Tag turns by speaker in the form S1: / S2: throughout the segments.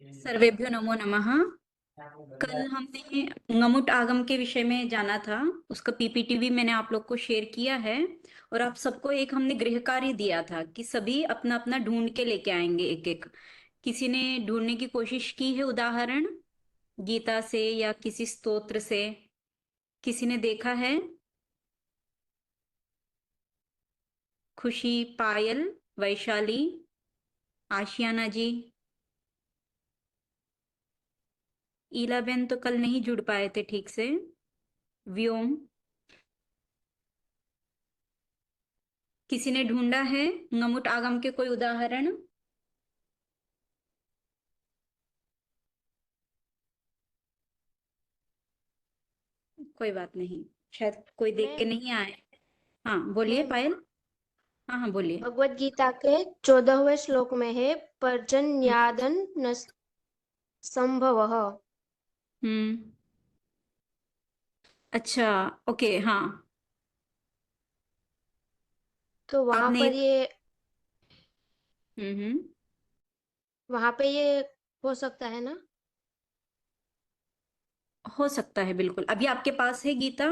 S1: सर्वेभ्यो नमो नमः। कल हमने ngमुट आगम के विषय में जाना था। उसका पीपीटी भी मैंने आप लोग को शेयर किया है। और आप सबको एक हमने गृह कार्य दिया था कि सभी अपना अपना ढूंढ के लेके आएंगे एक एक। किसी ने ढूंढने की कोशिश की है उदाहरण गीता से या किसी स्तोत्र से? किसी ने देखा है? खुशी, पायल, वैशाली, आशियाना जी। ईलाबेन तो कल नहीं जुड़ पाए थे ठीक से। व्योम। किसी ने ढूंढा है ngमुट आगम के कोई उदाहरण? कोई बात नहीं, शायद कोई देख के
S2: मैम,
S1: नहीं आए। हाँ बोलिए
S2: मैम,
S1: पायल। हाँ हाँ बोलिए।
S2: भगवत गीता के 14वें श्लोक में है पर्जन्यादन न संभवः।
S1: हम्म। अच्छा। ओके हाँ।
S2: तो
S1: आपने हम्म।
S2: वहां पे ये हो सकता है ना?
S1: हो सकता है बिल्कुल। अभी आपके पास है गीता?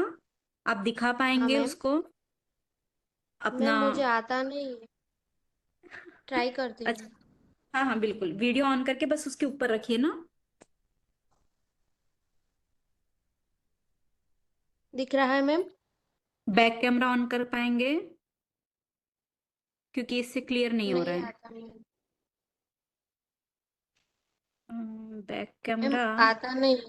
S1: आप दिखा
S2: हाँ
S1: पाएंगे
S2: मैम।
S1: उसको अपना?
S2: मैम, मुझे आता नहीं है। ट्राई करती
S1: अच्छा।
S2: हूँ।
S1: हाँ हाँ बिल्कुल, वीडियो ऑन करके बस उसके ऊपर रखिए ना।
S2: दिख रहा है मैम?
S1: बैक कैमरा ऑन कर पाएंगे? क्योंकि इससे क्लियर नहीं हो रहा
S2: नहीं
S1: है।
S2: आता मैम।
S1: Back
S2: ma'am,
S1: camera.
S2: आता नहीं है।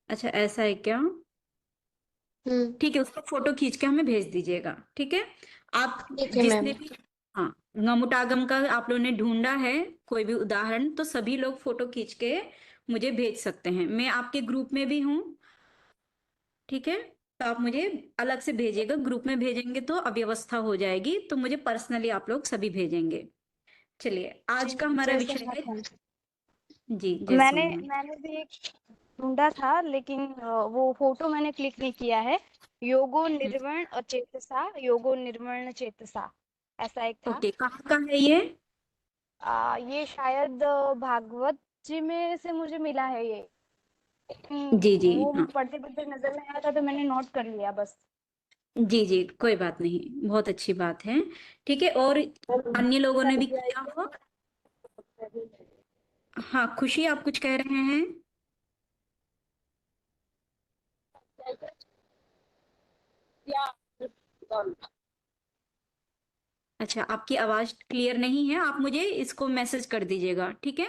S1: अच्छा ऐसा है क्या?
S2: हम्म।
S1: ठीक है, उसका फोटो खींच के हमें भेज दीजिएगा, ठीक है? आप
S2: ठीक है
S1: जिसने
S2: मैम।
S1: भी हाँ ngमुटागम का आप लोगों ने ढूंढा है कोई भी उदाहरण, तो सभी लोग फोटो खींच के मुझे भेज सकते हैं। मैं आपके ग्रुप में भी हूँ, ठीक है? तो आप मुझे अलग से भेजिएगा, ग्रुप में भेजेंगे तो अव्यवस्था हो जाएगी, तो मुझे पर्सनली आप लोग सभी भेजेंगे। चलिए आज
S3: जी
S1: का
S3: मैम,
S1: हमारा
S3: जय
S1: विषय है।
S3: सोमनाथ मैम।
S1: जी जय
S3: मैंने
S1: सोमनाथ।
S3: मैंने भी एक ढूंढा था, लेकिन वो फोटो मैंने क्लिक नहीं किया है। योगो निर्वण चेतसा, योगो निर्वण चेतसा, ऐसा एक था।
S1: ओके, कहाँ का है ये?
S3: ये शायद भागवत जी में से मुझे मिला है ये।
S1: जी जी
S3: वो
S1: हाँ।
S3: पढ़ते पढ़ते नजर में आया था तो मैंने नोट कर लिया बस।
S1: जी जी कोई बात नहीं, बहुत अच्छी बात है। ठीक है, और अन्य लोगों ने भी किया हो? हाँ खुशी, आप कुछ कह रहे हैं? अच्छा, आपकी आवाज क्लियर नहीं है, आप मुझे इसको मैसेज कर दीजिएगा, ठीक है?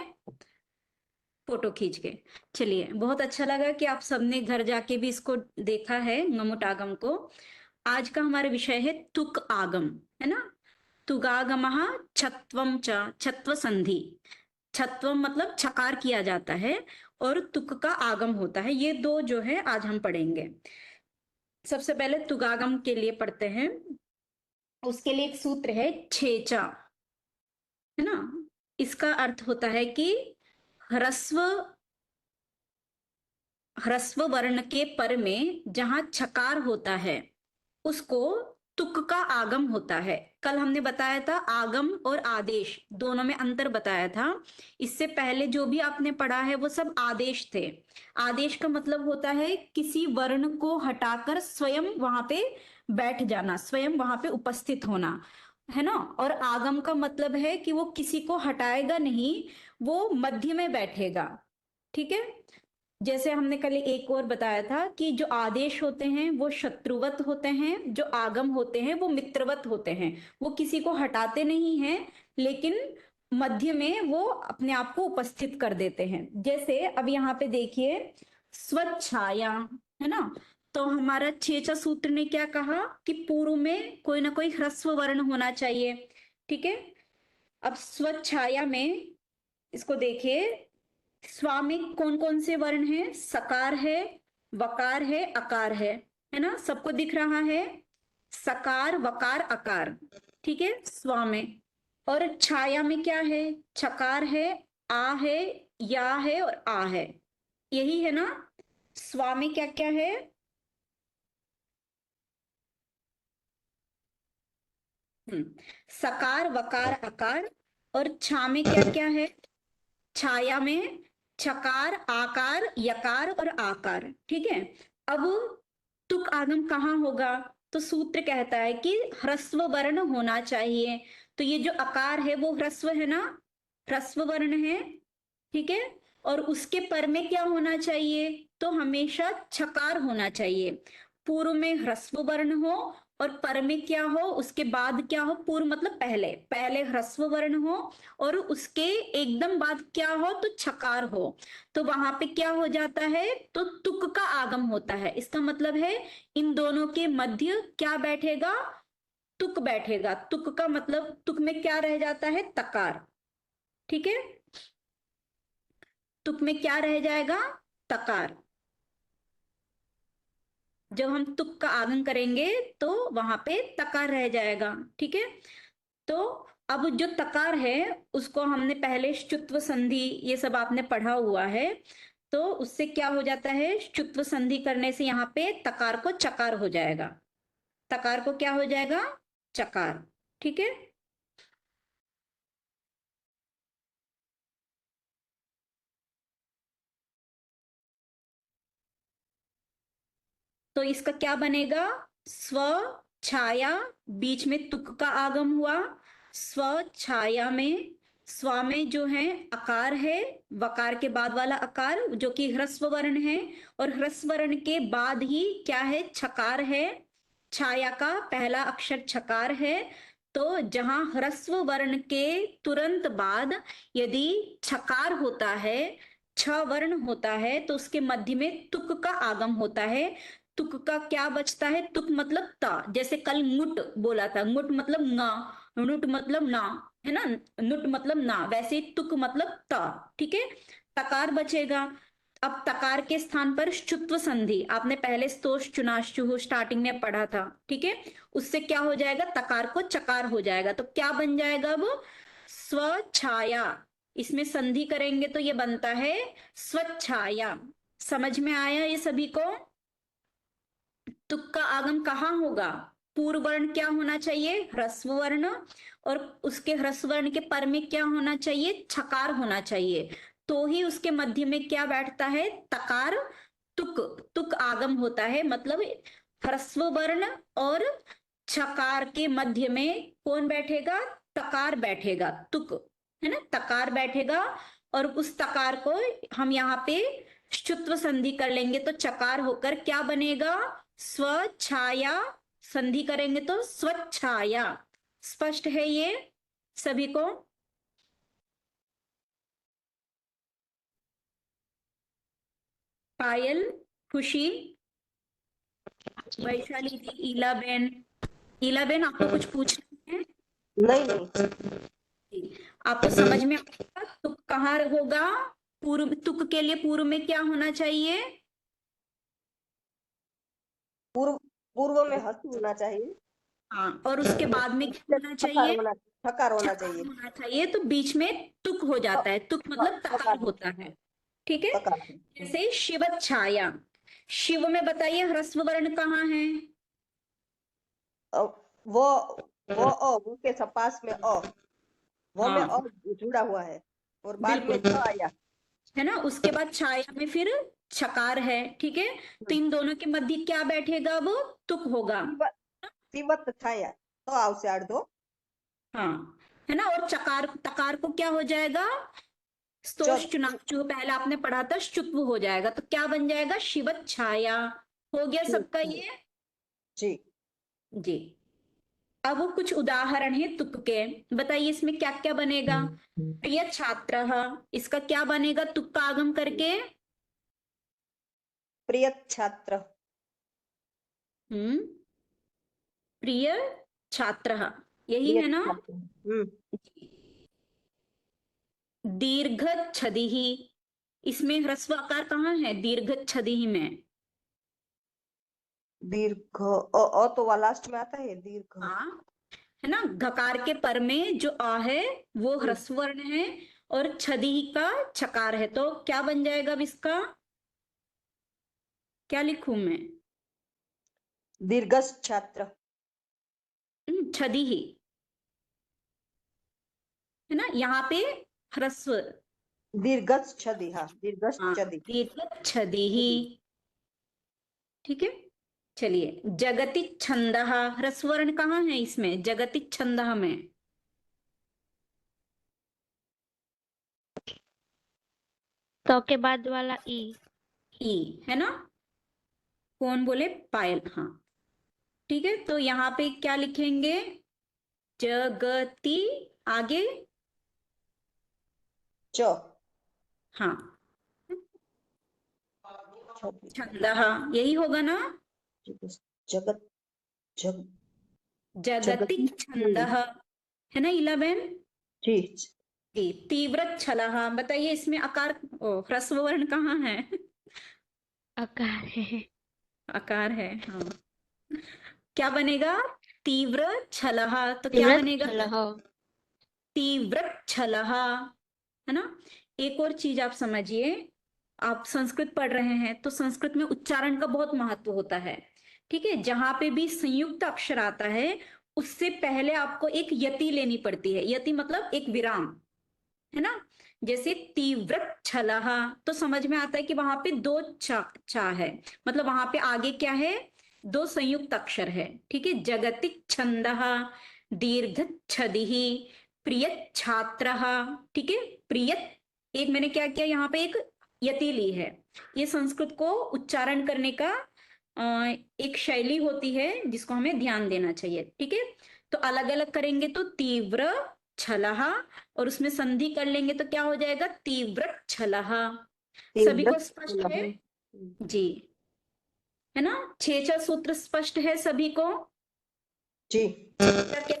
S1: फोटो खींच के। चलिए, बहुत अच्छा लगा कि आप सबने घर जाके भी इसको देखा है ngमुट आगम को। आज का हमारा विषय है तुक आगम, है ना? तुगागमः छत्वम च, छत्व संधि। छत्वम मतलब छकार किया जाता है, और तुक का आगम होता है। ये दो जो है आज हम पढ़ेंगे। सबसे पहले तुगागम के लिए पढ़ते हैं। उसके लिए एक सूत्र है छेचा, है ना? इसका अर्थ होता है कि ह्रस्व ह्रस्व वर्ण के पर में जहां छकार होता है उसको तुक का आगम होता है। कल हमने बताया था आगम और आदेश दोनों में अंतर बताया था। इससे पहले जो भी आपने पढ़ा है वो सब आदेश थे। आदेश का मतलब होता है किसी वर्ण को हटाकर स्वयं वहां पे बैठ जाना, स्वयं वहां पे उपस्थित होना, है ना? और आगम का मतलब है कि वो किसी को हटाएगा नहीं, वो मध्य में बैठेगा, ठीक है? जैसे हमने कल एक और बताया था कि जो आदेश होते हैं वो शत्रुवत होते हैं, जो आगम होते हैं वो मित्रवत होते हैं। वो किसी को हटाते नहीं हैं, लेकिन मध्य में वो अपने आप को उपस्थित कर देते हैं। जैसे अब यहाँ पे देखिए, स्वच्छाया, है ना? तो हमारा छेचा सूत्र ने क्या कहा कि पूर्व में कोई ना कोई ह्रस्व वर्ण होना चाहिए, ठीक है? अब स्वच्छाया में इसको देखिए, स्वा में कौन कौन से वर्ण हैं? सकार है, वकार है, अकार है ना? सबको दिख रहा है, सकार वकार अकार, ठीक है स्वा में। और छाया में क्या है? छकार है, आ है, या है और आ है, यही है ना? स्वा में क्या क्या है? सकार वकार अकार। और छा में क्या क्या है? छाया में छकार, आकार, यकार और आकार। ठीक है, अब तुक आगम कहाँ होगा? तो सूत्र कहता है कि ह्रस्व वर्ण होना चाहिए। तो ये जो अकार है वो ह्रस्व है ना, ह्रस्व वर्ण है। ठीक है, और उसके पर में क्या होना चाहिए? तो हमेशा छकार होना चाहिए। पूर्व में ह्रस्व वर्ण हो और पर में क्या हो, उसके बाद क्या हो? पूर्व मतलब पहले, पहले ह्रस्व वर्ण हो और उसके एकदम बाद क्या हो? तो छकार हो। तो वहां पे क्या हो जाता है? तो तुक का आगम होता है। इसका मतलब है इन दोनों के मध्य क्या बैठेगा? तुक बैठेगा। तुक का मतलब तुक में क्या रह जाता है? तकार। ठीक है, तुक में क्या रह जाएगा? तकार। जब हम तुक का आगम करेंगे तो वहां पे तकार रह जाएगा। ठीक है, तो अब जो तकार है उसको हमने पहले श्चुत्व संधि ये सब आपने पढ़ा हुआ है। तो उससे क्या हो जाता है? श्चुत्व संधि करने से यहाँ पे तकार को चकार हो जाएगा। तकार को क्या हो जाएगा? चकार। ठीक है, तो इसका क्या बनेगा? स्व छाया, बीच में तुक का आगम हुआ। स्व छाया में स्व में जो है अकार है, वकार के बाद वाला अकार जो कि ह्रस्व वर्ण है, और ह्रस्व वर्ण के बाद ही क्या है? छकार है। छाया का पहला अक्षर छकार है। तो जहां ह्रस्व वर्ण के तुरंत बाद यदि छकार होता है, छ वर्ण होता है, तो उसके मध्य में तुक का आगम होता है। तुक का क्या बचता है? तुक मतलब ता। जैसे कल मुट बोला था, मुट मतलब ना, नुट मतलब ना, है ना, नुट मतलब ना, वैसे ही तुक मतलब ता। ठीक है, तकार बचेगा। अब तकार के स्थान पर शुत्व संधि आपने पहले स्तोष चुनाश्चु स्टार्टिंग में पढ़ा था। ठीक है, उससे क्या हो जाएगा? तकार को चकार हो जाएगा। तो क्या बन जाएगा? वो स्वछाया। इसमें संधि करेंगे तो ये बनता है स्वच्छाया। समझ में आया ये सभी को? तुक का आगम कहाँ होगा? पूर्व वर्ण क्या होना चाहिए? ह्रस्व वर्ण। और उसके ह्रस्व वर्ण के पर में क्या होना चाहिए? छकार होना चाहिए। तो ही उसके मध्य में क्या बैठता है? तकार। तुक, तुक आगम होता है। मतलब ह्रस्व वर्ण और छकार के मध्य में कौन बैठेगा? तकार बैठेगा। तुक, है ना, तकार बैठेगा। और उस तकार को हम यहाँ पे शुत्व संधि कर लेंगे तो चकार होकर क्या बनेगा? स्वछाया। संधि करेंगे तो स्वच्छाया। स्पष्ट है ये सभी को? पायल, खुशी, वैशाली जी, ईला बेन। ईला बेन, आपको कुछ पूछना है?
S4: नहीं नहीं।
S1: जी, आपको समझ में आएगा तुक कहाँ होगा? पूर्व, तुक के लिए पूर्व में क्या होना चाहिए?
S4: पूर्व पूर्व में हस्त होना चाहिए।
S1: हाँ, और उसके बाद में क्या होना
S4: थकार
S1: चाहिए?
S4: होना थकार होना
S1: चकार
S4: चाहिए।
S1: होना चाहिए। तो बीच में तुक हो जाता है। तुक मतलब तकार
S4: थकार
S1: होता है। ठीक है,
S4: थकार।
S1: जैसे शिव छाया। शिव में बताइए ह्रस्व वर्ण कहाँ है?
S4: वो वो के पास में वो में
S1: हाँ,
S4: जुड़ा हुआ है और बाद में
S1: बिल्कुल,
S4: आया।
S1: है ना। उसके बाद छाया में फिर छकार है। ठीक है, तो इन दोनों के मध्य क्या बैठेगा? वो तुक होगा।
S4: तिवत छाया तो आवश्य अर्थ दो।
S1: हाँ, है ना। और चकार, तकार को क्या हो जाएगा? स्तोष
S4: चौथ
S1: चुनाव जो पहले आपने पढ़ा था, शुत्व हो जाएगा। तो क्या बन जाएगा? शिवत छाया। हो गया सबका ये?
S4: जी।
S1: जी, अब कुछ उदाहरण है तुक के। बताइए इसमें क्या क्या बनेगा? प्रिय छात्र, इसका क्या बनेगा तुक का आगम करके?
S4: प्रिय छात्र।
S1: हम्म, प्रिय छात्र, यही
S4: प्रिय
S1: है ना।
S4: छात्र।
S1: दीर्घ छदि, इसमें ह्रस्व आकार कहाँ है? दीर्घ छदि में।
S4: दीर्घ तो वह लास्ट में आता है दीर्घ।
S1: हाँ, है ना। घकार के पर में जो आ है वो
S4: हम्म,
S1: ह्रस्व वर्ण है और छदि का छकार है। तो क्या बन जाएगा अब इसका? क्या लिखूं मैं?
S4: दीर्घ छात्र।
S1: छदि ही, है ना। यहाँ पे ह्रस्व,
S4: दीर्घच्छदि, हाँ
S1: हाँ,
S4: दीर्घच्छदि।
S1: दीर्घच्छदिः। ठीक है, चलिए। जगति छंदः, ह्रस्व वर्ण कहाँ है इसमें, जगति छंदः में?
S2: तो के बाद वाला ई।
S1: ई है ना? कौन बोले? पायल, हाँ। ठीक है, तो यहाँ पे क्या लिखेंगे? जगति, आगे
S4: च
S1: हाँ
S4: छदि,
S1: छंदः, यही होगा ना?
S4: जगत जग
S1: जगति
S4: जगति
S1: छंदः, है ना 11?
S4: जी।
S1: जी। तीव्र छलः, बताइए इसमें आकार, ओ ह्रस्व वर्ण कहाँ है?
S2: आकार है।
S1: आकार है, हाँ। क्या बनेगा? तीव्र छलः, तो क्या
S2: तीव्र
S1: बनेगा?
S2: छलः।
S1: तीव्र छलः, है ना? एक और चीज आप समझिए, आप संस्कृत पढ़ रहे हैं तो संस्कृत में उच्चारण का बहुत महत्व होता है। ठीक है, जहां पे भी संयुक्त अक्षर आता है उससे पहले आपको एक यति लेनी पड़ती है। यति मतलब एक विराम, है ना? जैसे तीव्र छलः, तो समझ में आता है कि वहां पे दो चा है, मतलब वहां पे आगे क्या है? दो संयुक्त अक्षर है। ठीक है, जगति छंदः, दीर्घ छदिः, प्रिय छात्रः। ठीक है, प्रिय, एक मैंने क्या किया यहाँ पे, एक यति ली है। ये संस्कृत को उच्चारण करने का एक शैली होती है जिसको हमें ध्यान देना चाहिए। ठीक है, तो अलग अलग करेंगे तो तीव्र छलः, और उसमें संधि कर लेंगे तो क्या हो जाएगा? तीव्र छलः। सभी
S4: तीव्र
S1: को स्पष्ट है?
S4: छलः।
S1: जी, है ना? छह सूत्र स्पष्ट है सभी को?
S4: जी।
S1: क्या क्या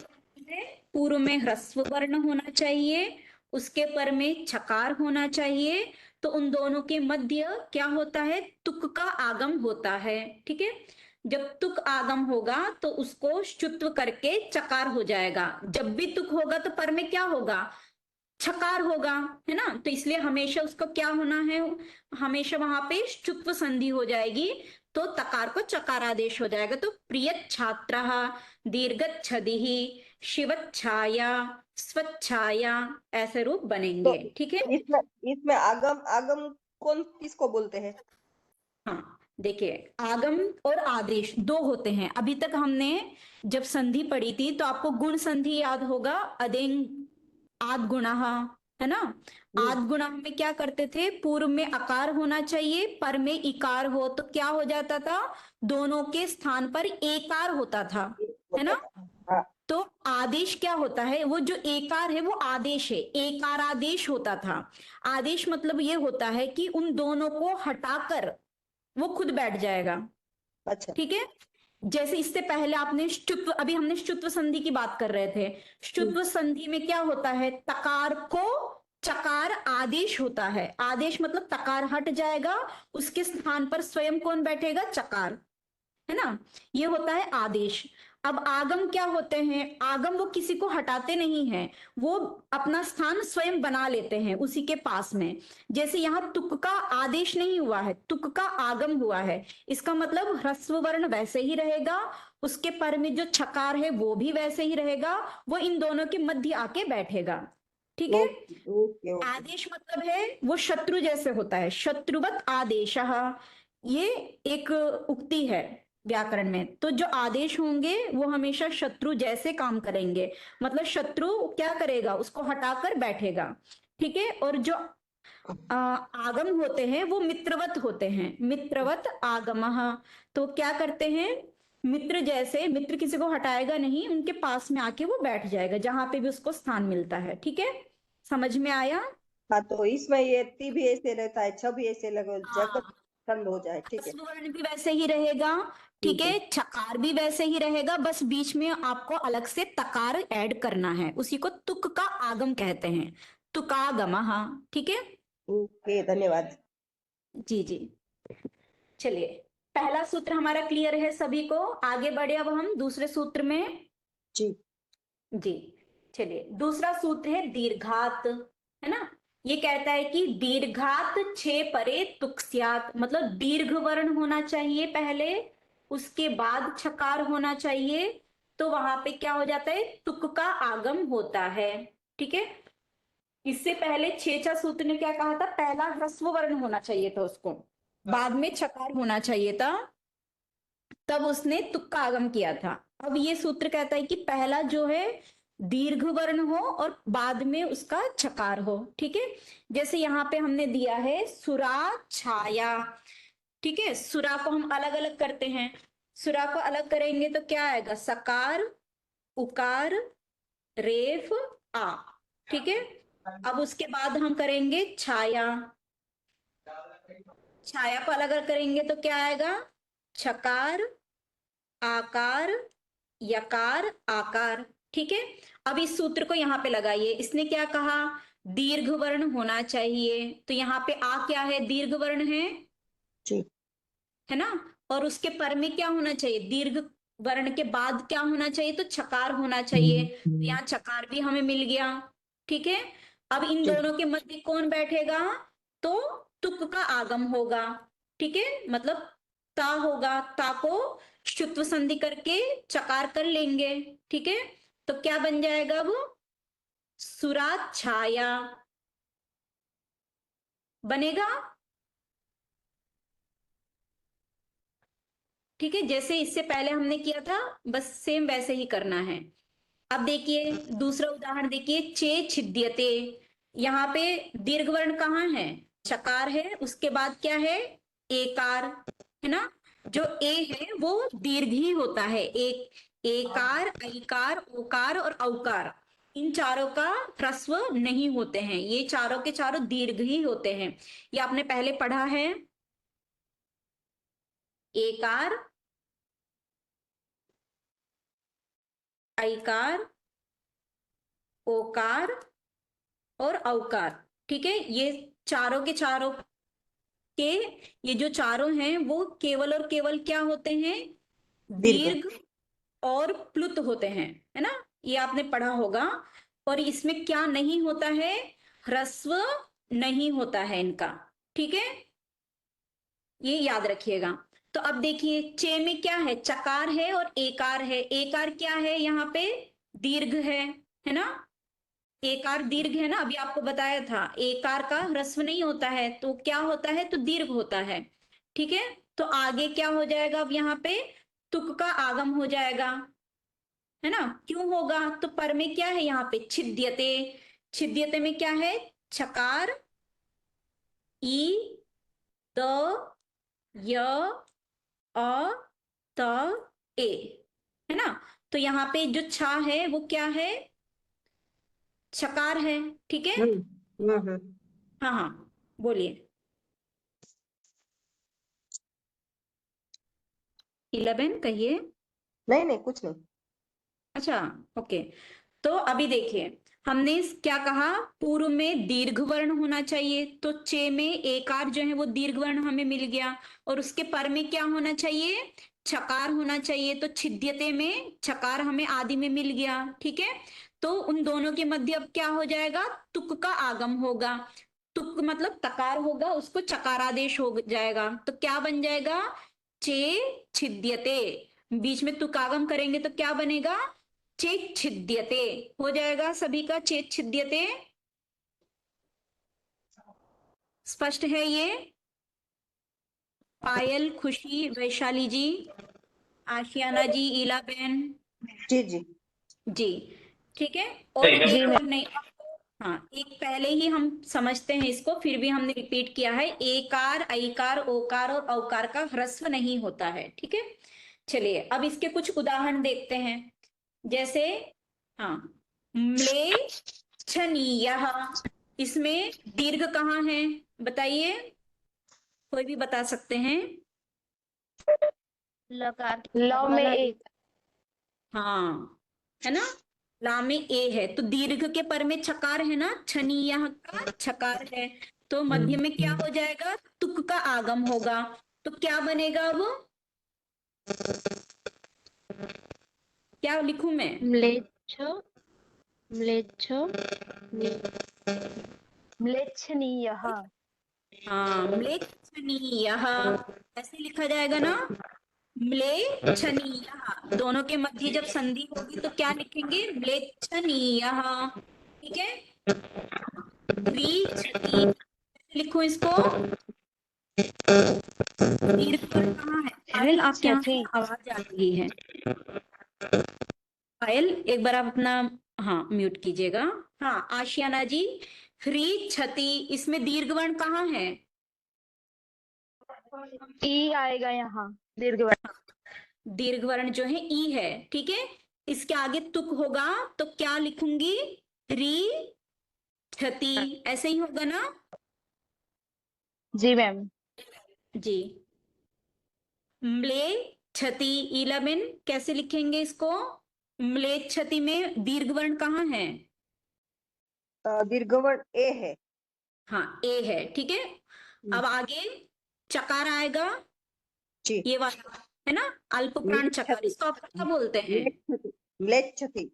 S1: है? पूर्व में ह्रस्व वर्ण होना चाहिए, उसके पर में छकार होना चाहिए, तो उन दोनों के मध्य क्या होता है? तुक का आगम होता है। ठीक है, जब तुक आगम होगा तो उसको शुत्व करके चकार हो जाएगा। जब भी तुक होगा तो पर में क्या होगा? छकार होगा, है ना? तो इसलिए हमेशा उसको क्या होना है? हमेशा वहां पे शुत्व संधि हो जाएगी, तो तकार को चकारादेश हो जाएगा। तो प्रिय छात्र, दीर्घच्छदिः, शिवच्छाया, स्वच्छाया, ऐसे रूप
S4: तो
S1: बनेंगे। ठीक है,
S4: इसमें इसमें आगम आगम कौन किसको बोलते हैं?
S1: हाँ देखिए, आगम और आदेश दो होते हैं। अभी तक हमने जब संधि पढ़ी थी तो आपको गुण संधि याद होगा, अदेंग आद गुणः, है ना? आद गुणः में क्या करते थे? पूर्व में अकार होना चाहिए, पर में इकार हो तो क्या हो जाता था? दोनों के स्थान पर एकार होता था, है
S4: होता
S1: ना?
S4: था। हाँ।
S1: तो आदेश क्या होता है? वो जो एकार है वो आदेश है, एकार आदेश होता था। आदेश मतलब ये होता है कि उन दोनों को हटाकर वो खुद बैठ जाएगा।
S4: अच्छा।
S1: ठीक है, जैसे इससे पहले आपने शुत्व, अभी हमने शुत्व संधि की बात कर रहे थे। शुत्व संधि में क्या होता है? तकार को चकार आदेश होता है। आदेश मतलब तकार हट जाएगा, उसके स्थान पर स्वयं कौन बैठेगा? चकार, है ना? ये होता है आदेश। अब आगम क्या होते हैं? आगम वो किसी को हटाते नहीं हैं, वो अपना स्थान स्वयं बना लेते हैं उसी के पास में। जैसे यहाँ तुक का आदेश नहीं हुआ है, तुक का आगम हुआ है। इसका मतलब ह्रस्व वर्ण वैसे ही रहेगा, उसके पर में जो छकार है वो भी वैसे ही रहेगा, वो इन दोनों के मध्य आके बैठेगा। ठीक है,
S4: ओके ओके ओके।
S1: आदेश मतलब है वो शत्रु जैसे होता है, शत्रुवत आदेशः, ये एक उक्ति है व्याकरण में। तो जो आदेश होंगे वो हमेशा शत्रु जैसे काम करेंगे, मतलब शत्रु क्या करेगा? उसको हटाकर बैठेगा। ठीक है, और जो आगम होते हैं वो मित्रवत होते हैं, मित्रवत आगमः। तो क्या करते हैं? मित्र जैसे, मित्र किसी को हटाएगा नहीं, उनके पास में आके वो बैठ जाएगा जहां पे भी उसको स्थान मिलता है। ठीक है, समझ में आया?
S4: हाँ, तो इसमें ये ती भी ऐसे रहता है, छ भी ऐसे लगे, जगत
S1: हाँ,
S4: ठंड हो जाए। ठीक है।
S1: ह्रस्व वर्ण भी वैसे ही रहेगा। ठीक
S4: ठीक है।
S1: है, छकार भी वैसे ही रहेगा, बस बीच में आपको अलग से तकार ऐड करना है, उसी को तुक का आगम कहते हैं, तुकागमः। ठीक है,
S4: ओके, धन्यवाद।
S1: जी जी। चलिए, पहला सूत्र हमारा क्लियर है सभी को, आगे बढ़े अब हम दूसरे सूत्र में।
S4: जी।
S1: जी, चलिए, दूसरा सूत्र है दीर्घात, है ना? ये कहता है कि दीर्घात छे परे तुक स्यात्, मतलब दीर्घ वर्ण होना चाहिए पहले, उसके बाद छकार होना चाहिए, तो वहां पे क्या हो जाता है? तुक का आगम होता है। ठीक है, इससे पहले छेचा सूत्र ने क्या कहा था, पहला ह्रस्व वर्ण होना चाहिए था उसको, बाद में छकार होना चाहिए था, तब उसने तुक का आगम किया था। अब ये सूत्र कहता है कि पहला जो है दीर्घ वर्ण हो और बाद में उसका छकार हो। ठीक है, जैसे यहाँ पे हमने दिया है सुरा छाया। ठीक है, सुरा को हम अलग अलग करते हैं, सुरा को अलग करेंगे तो क्या आएगा, सकार, उकार, रेफ, आ। ठीक है, अब उसके बाद हम करेंगे छाया, छाया को अलग अलग करेंगे तो क्या आएगा, छकार, आकार, यकार, आकार। ठीक है, अब इस सूत्र को यहाँ पे लगाइए, इसने क्या कहा, दीर्घ वर्ण होना चाहिए, तो यहाँ पे आ क्या है, दीर्घ वर्ण
S4: जी
S1: है ना, और उसके पर में क्या होना चाहिए, दीर्घ वर्ण के बाद क्या होना चाहिए, तो छकार होना चाहिए, तो यहाँ छकार भी हमें मिल गया। ठीक है, अब इन
S4: जी
S1: दोनों के मध्य कौन बैठेगा, तो तुक का आगम होगा। ठीक है, मतलब ता होगा, ता को शुत्व संधि करके चकार कर लेंगे। ठीक है, तो क्या बन जाएगा वो, सुरा छाया बनेगा। ठीक है, जैसे इससे पहले हमने किया था बस सेम वैसे ही करना है। अब देखिए दूसरा उदाहरण देखिए, चे छिद्यते, यहाँ पे दीर्घ वर्ण कहाँ है, चकार है, उसके बाद क्या है, एकार, है ना, जो ए है वो दीर्घ ही होता है, एक एकार, ऐकार, ओकार और औकार, इन चारों का ह्रस्व नहीं होते हैं, ये चारों के चारों दीर्घ ही होते हैं। ये आपने पहले पढ़ा है, एकार, ऐकार, ओकार और औकार। ठीक है, ये चारों के चारों के, ये जो चारों हैं वो केवल और केवल क्या होते हैं,
S4: दीर्घ
S1: दीर्घ और प्लुत होते हैं, है ना, ये आपने पढ़ा होगा। और इसमें क्या नहीं होता है, ह्रस्व नहीं होता है इनका। ठीक है, ये याद रखिएगा। तो अब देखिए चे में क्या है, चकार है और एकार है, एकार क्या है यहाँ पे, दीर्घ है ना, एकार दीर्घ है ना, अभी आपको बताया था एकार का ह्रस्व नहीं होता है, तो क्या होता है, तो दीर्घ होता है। ठीक है, तो आगे क्या हो जाएगा, अब यहाँ पे तुक का आगम हो जाएगा, है ना, क्यों होगा, तो पर में क्या है यहाँ पे, छिद्यते, छिद्यते में क्या है, छकार, ई, त, य, अ, त, ए, है ना, तो यहाँ पे जो छा है वो क्या है, छकार है। ठीक है,
S4: हम्म।
S1: हाँ हाँ बोलिए, 11 कहिए।
S4: नहीं नहीं कुछ नहीं।
S1: अच्छा, ओके, तो अभी देखिए हमने क्या कहा, पूर्व में दीर्घ वर्ण होना चाहिए, तो चे में एकार जो है वो दीर्घ वर्ण हमें मिल गया, और उसके पर में क्या होना चाहिए, छकार होना चाहिए, तो छिद्यते में छकार हमें आदि में मिल गया। ठीक है, तो उन दोनों के मध्य अब क्या हो जाएगा, तुक का आगम होगा, तुक मतलब तकार होगा, उसको चकारादेश हो जाएगा, तो क्या बन जाएगा, चे छिद्यते, बीच में तुकागम करेंगे तो क्या बनेगा, चेत छिद्यते, हो जाएगा सभी का, चेत छिद्यते, स्पष्ट है ये, पायल, खुशी, वैशाली जी, आशियाना जी, ईला बहन
S4: जी जी
S1: जी। ठीक है, और
S3: जी
S1: एक
S3: मैं
S1: और नहीं, हाँ एक पहले ही हम समझते हैं इसको, फिर भी हमने रिपीट किया है, एकार, ऐकार, ओकार और औकार का ह्रस्व नहीं होता है। ठीक है, चलिए अब इसके कुछ उदाहरण देखते हैं, जैसे हाँ, म्लेच्छनीयः, इसमें दीर्घ कहाँ है, बताइए, कोई भी बता सकते हैं,
S2: लकार
S3: लव में
S2: वाला
S3: एक,
S1: हाँ, है ना, ला में ए है, तो दीर्घ के पर में छकार है ना, छनीयः का छकार है, तो मध्य में क्या हो जाएगा, तुक का आगम होगा, तो क्या बनेगा वो, क्या लिखूं मैं,
S2: म्लेच्छ म्लेच्छ
S3: म्लेच्छनीयः,
S1: हाँ म्लेच्छनीयः, ऐसे लिखा जाएगा ना, म्लेच्छनीयः, दोनों के मध्य जब संधि होगी तो क्या लिखेंगे, म्लेच्छनीयः। ठीक है, ह्री छति, लिखो इसको। दीर्घ वर्ण कहाँ है? पायल, आपके यहाँ से
S3: छति।
S1: आवाज आ रही है। पायल, एक बार आप अपना, हाँ, म्यूट कीजिएगा। हाँ, आशियाना जी, ह्री छति, इसमें दीर्घ वर्ण कहाँ है?
S3: ई आएगा यहाँ, दीर्घ वर्ण।
S1: दीर्घ वर्ण जो है ई है, ठीक है। इसके आगे तुक होगा तो क्या लिखूंगी? री छति, ऐसे ही होगा ना?
S3: जी मैम।
S1: जी। म्ले छति, इलामिन कैसे लिखेंगे इसको? म्ले छति में दीर्घ वर्ण कहाँ है?
S4: दीर्घ वर्ण ए है।
S1: हाँ, ए है, ठीक है। अब आगे चकार आएगा,
S4: जी।
S1: ये वाला है ना, अल्प प्राण चकार,
S4: म्लेच्छति,
S1: इसको आप क्या बोलते हैं?
S4: म्लेच्छति, म्लेच्छति।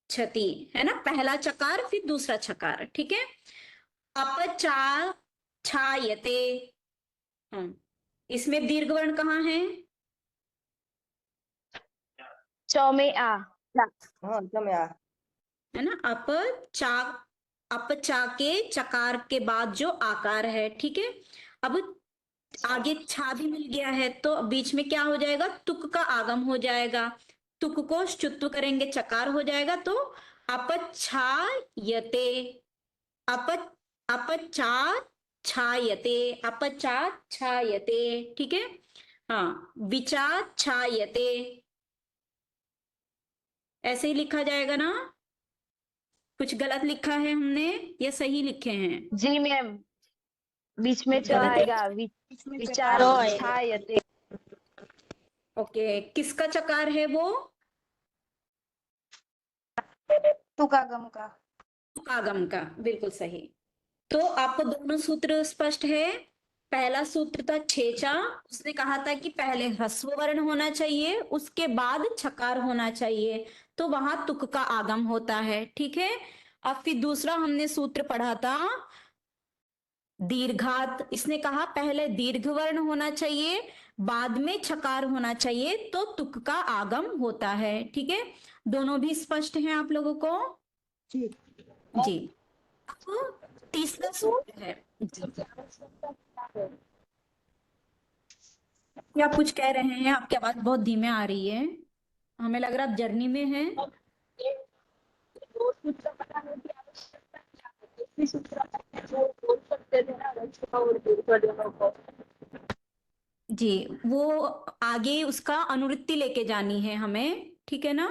S1: छति, है ना, पहला चकार फिर दूसरा चकार, ठीक है। अपचा छायते, इसमें दीर्घ वर्ण कहाँ है?
S3: चौ में आ।
S4: हाँ, जमया।
S1: है ना, अपचा के चकार के बाद जो आकार है, ठीक है। अब आगे छा भी मिल गया है तो बीच में क्या हो जाएगा? तुक का आगम हो जाएगा। तुक को श्चुत्व करेंगे, चकार हो जाएगा, तो अपछायते, अप अपचा छायते, अपचा छायते, ठीक है। हाँ, विचा छायते, ऐसे ही लिखा जाएगा ना? कुछ गलत लिखा है हमने या सही लिखे हैं?
S3: जी मैम, बीच में च
S1: गलत है?
S3: आएगा, विचार छायते।
S1: ओके, किसका चकार है वो?
S3: तुकागम का।
S1: आगम का, बिल्कुल सही। तो आपको दोनों सूत्र स्पष्ट है? पहला सूत्र था छेचा, उसने कहा था कि पहले ह्रस्व वर्ण होना चाहिए, उसके बाद छकार होना चाहिए, तो वहां तुक का आगम होता है, ठीक है। अब फिर दूसरा हमने सूत्र पढ़ा था दीर्घात, इसने कहा पहले दीर्घ वर्ण होना चाहिए, बाद में छकार होना चाहिए, तो तुक का आगम होता है, ठीक है। दोनों भी स्पष्ट हैं आप लोगों को?
S4: जी।
S1: जी। अब तीसरा सूत्र है जी। क्या आप कुछ कह रहे हैं? आपकी आवाज बहुत धीमे आ रही है, हमें लग रहा है आप जर्नी में हैं। जी, वो आगे उसका अनुवृत्ति लेके जानी है हमें, ठीक है ना?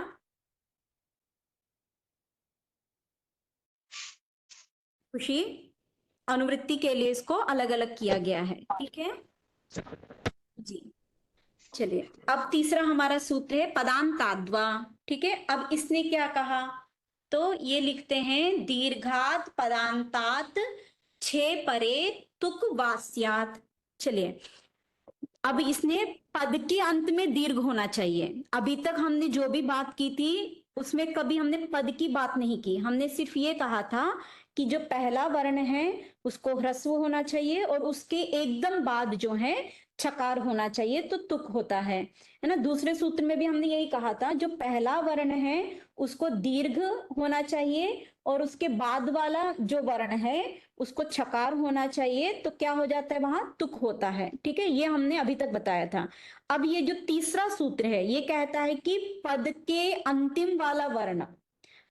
S1: खुशी, अनुवृत्ति के लिए इसको अलग अलग किया गया है, ठीक है जी। चलिए, अब तीसरा हमारा सूत्र है पदांताद्वा, ठीक है। अब इसने क्या कहा? तो ये लिखते हैं दीर्घात पदांतात छे परे तुक वास्यात। चलिए, अब इसने पद के अंत में दीर्घ होना चाहिए। अभी तक हमने जो भी बात की थी उसमें कभी हमने पद की बात नहीं की, हमने सिर्फ ये कहा था कि जो पहला वर्ण है उसको ह्रस्व होना चाहिए और उसके एकदम बाद जो है छकार होना चाहिए, तो तुक होता है ना। दूसरे सूत्र में भी हमने यही कहा था, जो पहला वर्ण है उसको दीर्घ होना चाहिए और उसके बाद वाला जो वर्ण है उसको छकार होना चाहिए, तो क्या हो जाता है? वहां तुक होता है, ठीक है। ये हमने अभी तक बताया था। अब ये जो तीसरा सूत्र है ये कहता है कि पद के अंतिम वाला वर्ण,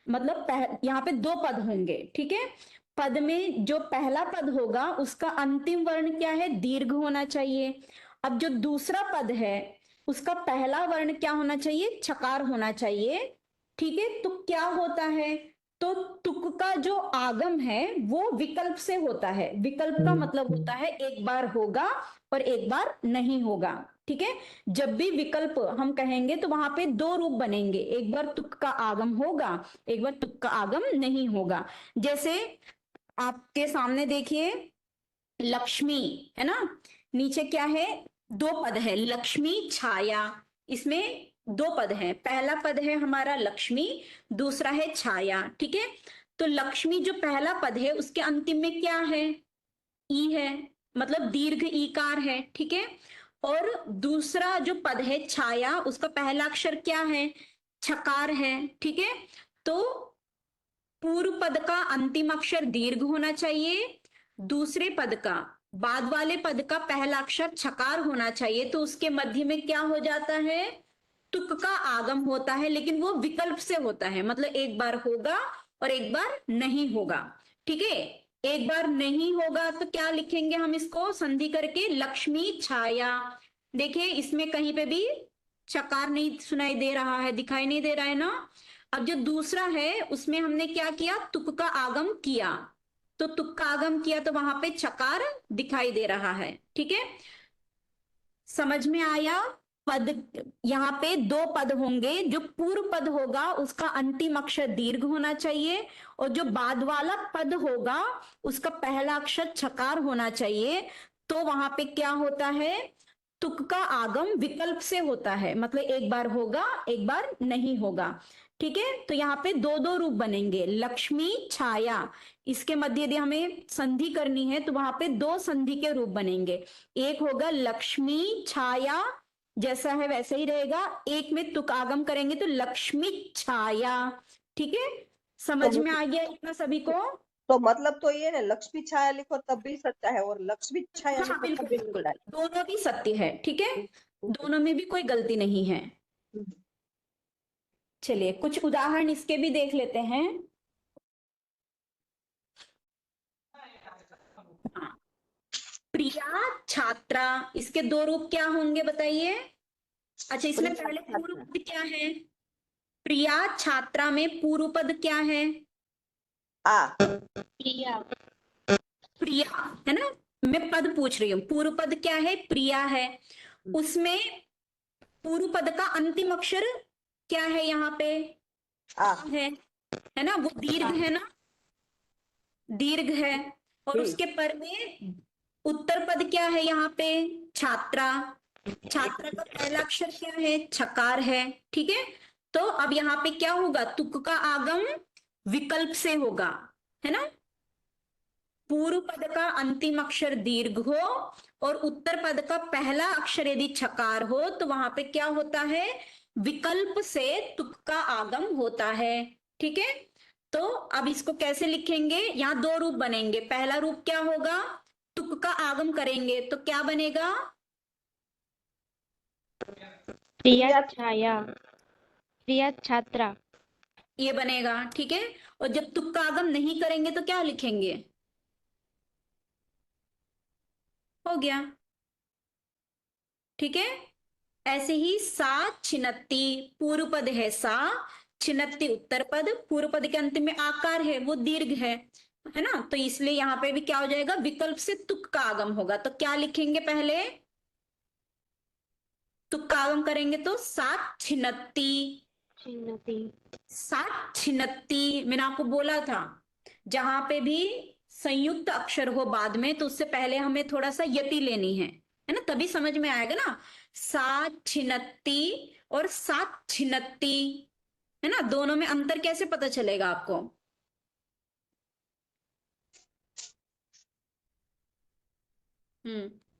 S1: मतलब यहाँ पे दो पद होंगे, ठीक है। पद में जो पहला पद होगा उसका अंतिम वर्ण क्या है? दीर्घ होना चाहिए। अब जो दूसरा पद है उसका पहला वर्ण क्या होना चाहिए? छकार होना चाहिए, ठीक है। तो क्या होता है? तो तुक का जो आगम है वो विकल्प से होता है। विकल्प का मतलब होता है एक बार होगा और एक बार नहीं होगा, ठीक है। जब भी विकल्प हम कहेंगे तो वहां पे दो रूप बनेंगे, एक बार तुक का आगम होगा, एक बार तुक का आगम नहीं होगा। जैसे आपके सामने देखिए, लक्ष्मी, है ना, नीचे क्या है? दो पद है, लक्ष्मी छाया। इसमें दो पद हैं, पहला पद है हमारा लक्ष्मी, दूसरा है छाया, ठीक है। तो लक्ष्मी जो पहला पद है उसके अंतिम में क्या है? ई है, मतलब दीर्घ ईकार है, ठीक है। और दूसरा जो पद है छाया, उसका पहला अक्षर क्या है? छकार है, ठीक है। तो पूर्व पद का अंतिम अक्षर दीर्घ होना चाहिए, दूसरे पद का बाद वाले पद का पहला अक्षर छकार होना चाहिए, तो उसके मध्य में क्या हो जाता है, तुक का आगम होता है, लेकिन वो विकल्प से होता है, मतलब एक बार होगा और एक बार नहीं होगा। ठीक है, एक बार नहीं होगा तो क्या लिखेंगे हम इसको संधि करके, लक्ष्मी छाया। देखिए इसमें कहीं पे भी चकार नहीं सुनाई दे रहा है, दिखाई नहीं दे रहा है ना। अब जो दूसरा है उसमें हमने क्या किया, तुक का आगम किया, तो तुक का आगम किया तो वहां पे चकार दिखाई दे रहा है। ठीक है, समझ में आया। पद, यहाँ पे दो पद होंगे, जो पूर्व पद होगा उसका अंतिम अक्षर दीर्घ होना चाहिए, और जो बाद वाला पद होगा उसका पहला अक्षर छकार होना चाहिए। तो वहां पे क्या होता है, तुक का आगम विकल्प से होता है, मतलब एक बार होगा एक बार नहीं होगा। ठीक है, तो यहाँ पे दो दो रूप बनेंगे, लक्ष्मी छाया, इसके मध्य यदि हमें संधि करनी है तो वहां पे दो संधि के रूप बनेंगे, एक होगा लक्ष्मी छाया जैसा है वैसे ही रहेगा, एक में तुक आगम करेंगे तो लक्ष्मी छाया। ठीक है, समझ में आ गया इतना सभी को।
S4: तो मतलब तो ये ना, लक्ष्मी छाया लिखो तब भी सच्चा है और लक्ष्मी छाया
S1: हाँ
S4: लिखो
S1: बिल्कुल
S4: तब भी
S1: बिल्कुल,
S4: सच्चा है।
S1: दोनों भी सत्य है। ठीक है, दोनों में भी कोई गलती नहीं है। चलिए कुछ उदाहरण इसके भी देख लेते हैं। हाँ, प्रिया छात्रा, इसके दो रूप क्या होंगे बताइए। अच्छा, इसमें
S4: प्रिया
S1: पहले पूर्व
S4: छात्रा।
S1: पद क्या है, प्रिया छात्रा में पूर्व पद क्या है,
S4: आ
S2: प्रिया,
S1: प्रिया है ना, मैं पद पूछ रही हूँ, पूर्व पद क्या है, प्रिया है, उसमें पूर्व पद का अंतिम अक्षर क्या है यहाँ पे,
S4: आ
S1: है ना, वो दीर्घ है ना, दीर्घ है, और
S4: ठीक।
S1: उसके पर में उत्तर पद क्या है यहाँ पे, छात्रा, छात्रा का पहला अक्षर क्या है, छकार है। ठीक है, तो अब यहाँ पे क्या होगा, तुक का आगम विकल्प से होगा, है ना, पूर्व पद का अंतिम अक्षर दीर्घ हो और उत्तर पद का पहला अक्षर यदि छकार हो तो वहां पे क्या होता है, विकल्प से तुक का आगम होता है। ठीक है, तो अब इसको कैसे लिखेंगे, यहाँ दो रूप बनेंगे, पहला रूप क्या होगा, तुक का आगम करेंगे तो क्या बनेगा,
S2: प्रिया छाया, प्रिया छात्रा,
S1: ये बनेगा। ठीक है, और जब तुक का आगम नहीं करेंगे तो क्या लिखेंगे, हो गया। ठीक है, ऐसे ही सा छिनत्ती, पूर्व पद है सा, छिनत्ती उत्तर पद, पूर्व पद के अंतिम में आकार है वो दीर्घ है ना, तो इसलिए यहां पे भी क्या हो जाएगा, विकल्प से तुक का आगम होगा, तो क्या लिखेंगे पहले, तुक का आगम करेंगे तो सात छिनत्ती,
S2: छिन्नति,
S1: सात छिनत्ती, मैंने आपको बोला था जहां पे भी संयुक्त अक्षर हो बाद में तो उससे पहले हमें थोड़ा सा यति लेनी है ना, तभी समझ में आएगा ना, सात छिनत्ती और सात छिनत्ती, है ना, दोनों में अंतर कैसे पता चलेगा आपको।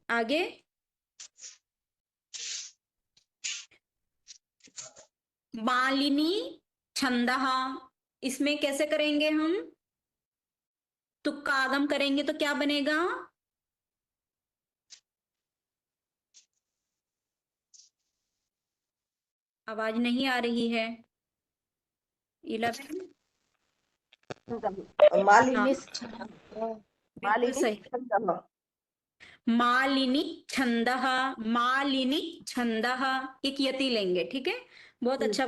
S1: आगे, मालिनी छंदः, इसमें कैसे करेंगे हम, तुक का आगम करेंगे तो क्या बनेगा, आवाज नहीं आ रही है, 11,
S4: मालिनी
S1: हाँ
S2: निश्चय,
S1: बिल्कुल
S4: मालिनी
S1: सही,
S4: छंदः।
S1: मालिनी छंदः, मालिनी छंदः, एक यति लेंगे। ठीक है, बहुत अच्छा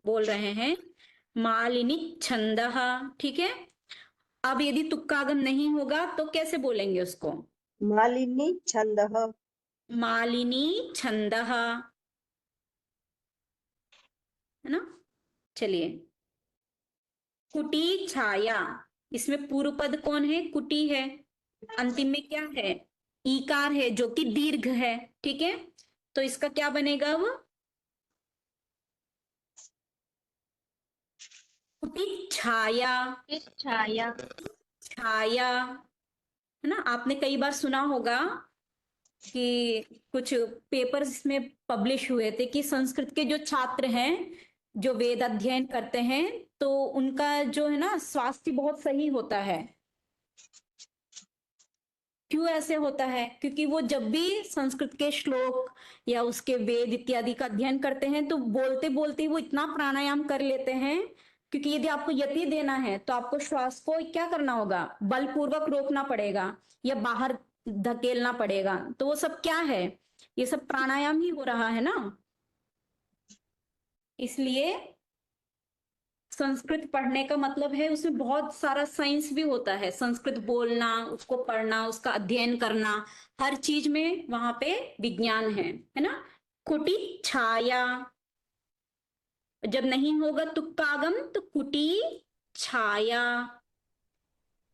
S1: बोल रहे हैं, मालिनी छंदः। ठीक है, अब यदि तुक्का आगम नहीं होगा तो कैसे बोलेंगे उसको,
S4: मालिनी छंदः।
S1: मालिनी छंदः, है ना। चलिए, कुटी छाया, इसमें पूर्व पद कौन है, कुटी है, अंतिम में क्या है, ईकार है जो कि दीर्घ है। ठीक है, तो इसका क्या बनेगा, वो कुटी छाया,
S2: छाया,
S1: छाया, है ना, आपने कई बार सुना होगा कि कुछ पेपर्स इसमें पब्लिश हुए थे कि संस्कृत के जो छात्र हैं जो वेद अध्ययन करते हैं तो उनका जो है ना स्वास्थ्य बहुत सही होता है। क्यों ऐसे होता है? क्योंकि वो जब भी संस्कृत के श्लोक या उसके वेद इत्यादि का अध्ययन करते हैं तो बोलते बोलते वो इतना प्राणायाम कर लेते हैं, क्योंकि यदि आपको यति देना है तो आपको श्वास को क्या करना होगा, बलपूर्वक रोकना पड़ेगा या बाहर धकेलना पड़ेगा। तो वो सब क्या है, ये सब प्राणायाम ही हो रहा है ना। इसलिए संस्कृत पढ़ने का मतलब है उसमें बहुत सारा साइंस भी होता है, संस्कृत बोलना, उसको पढ़ना, उसका अध्ययन करना, हर चीज में वहां पे विज्ञान है ना। कुटी छाया, जब नहीं होगा तुक्कागम तो कुटी छाया।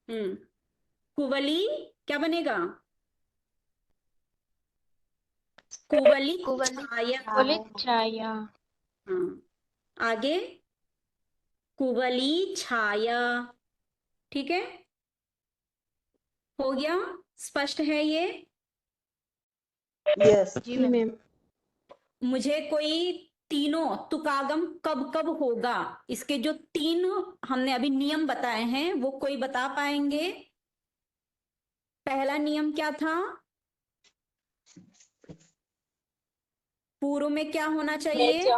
S1: कुवली क्या बनेगा? कुवली
S2: कुवली
S1: छाया।
S2: छाया।
S1: हाँ, आगे कुवली छाया। ठीक है, हो गया, स्पष्ट है ये?
S4: यस।
S2: जी मैम।
S1: मुझे कोई तीनों तुकागम कब कब होगा, इसके जो तीन हमने अभी नियम बताए हैं वो कोई बता पाएंगे? पहला नियम क्या था? पूर्व में क्या होना चाहिए?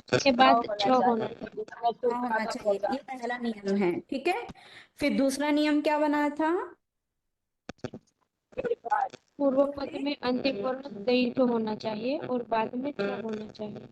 S2: उसके बाद छ होना
S1: क्या होना चाहिए, ये पहला नियम है। ठीक है, फिर दूसरा नियम क्या बना था?
S2: पूर्व पद में अंतिम वर्ण दीर्घ होना चाहिए और बाद में छ होना चाहिए।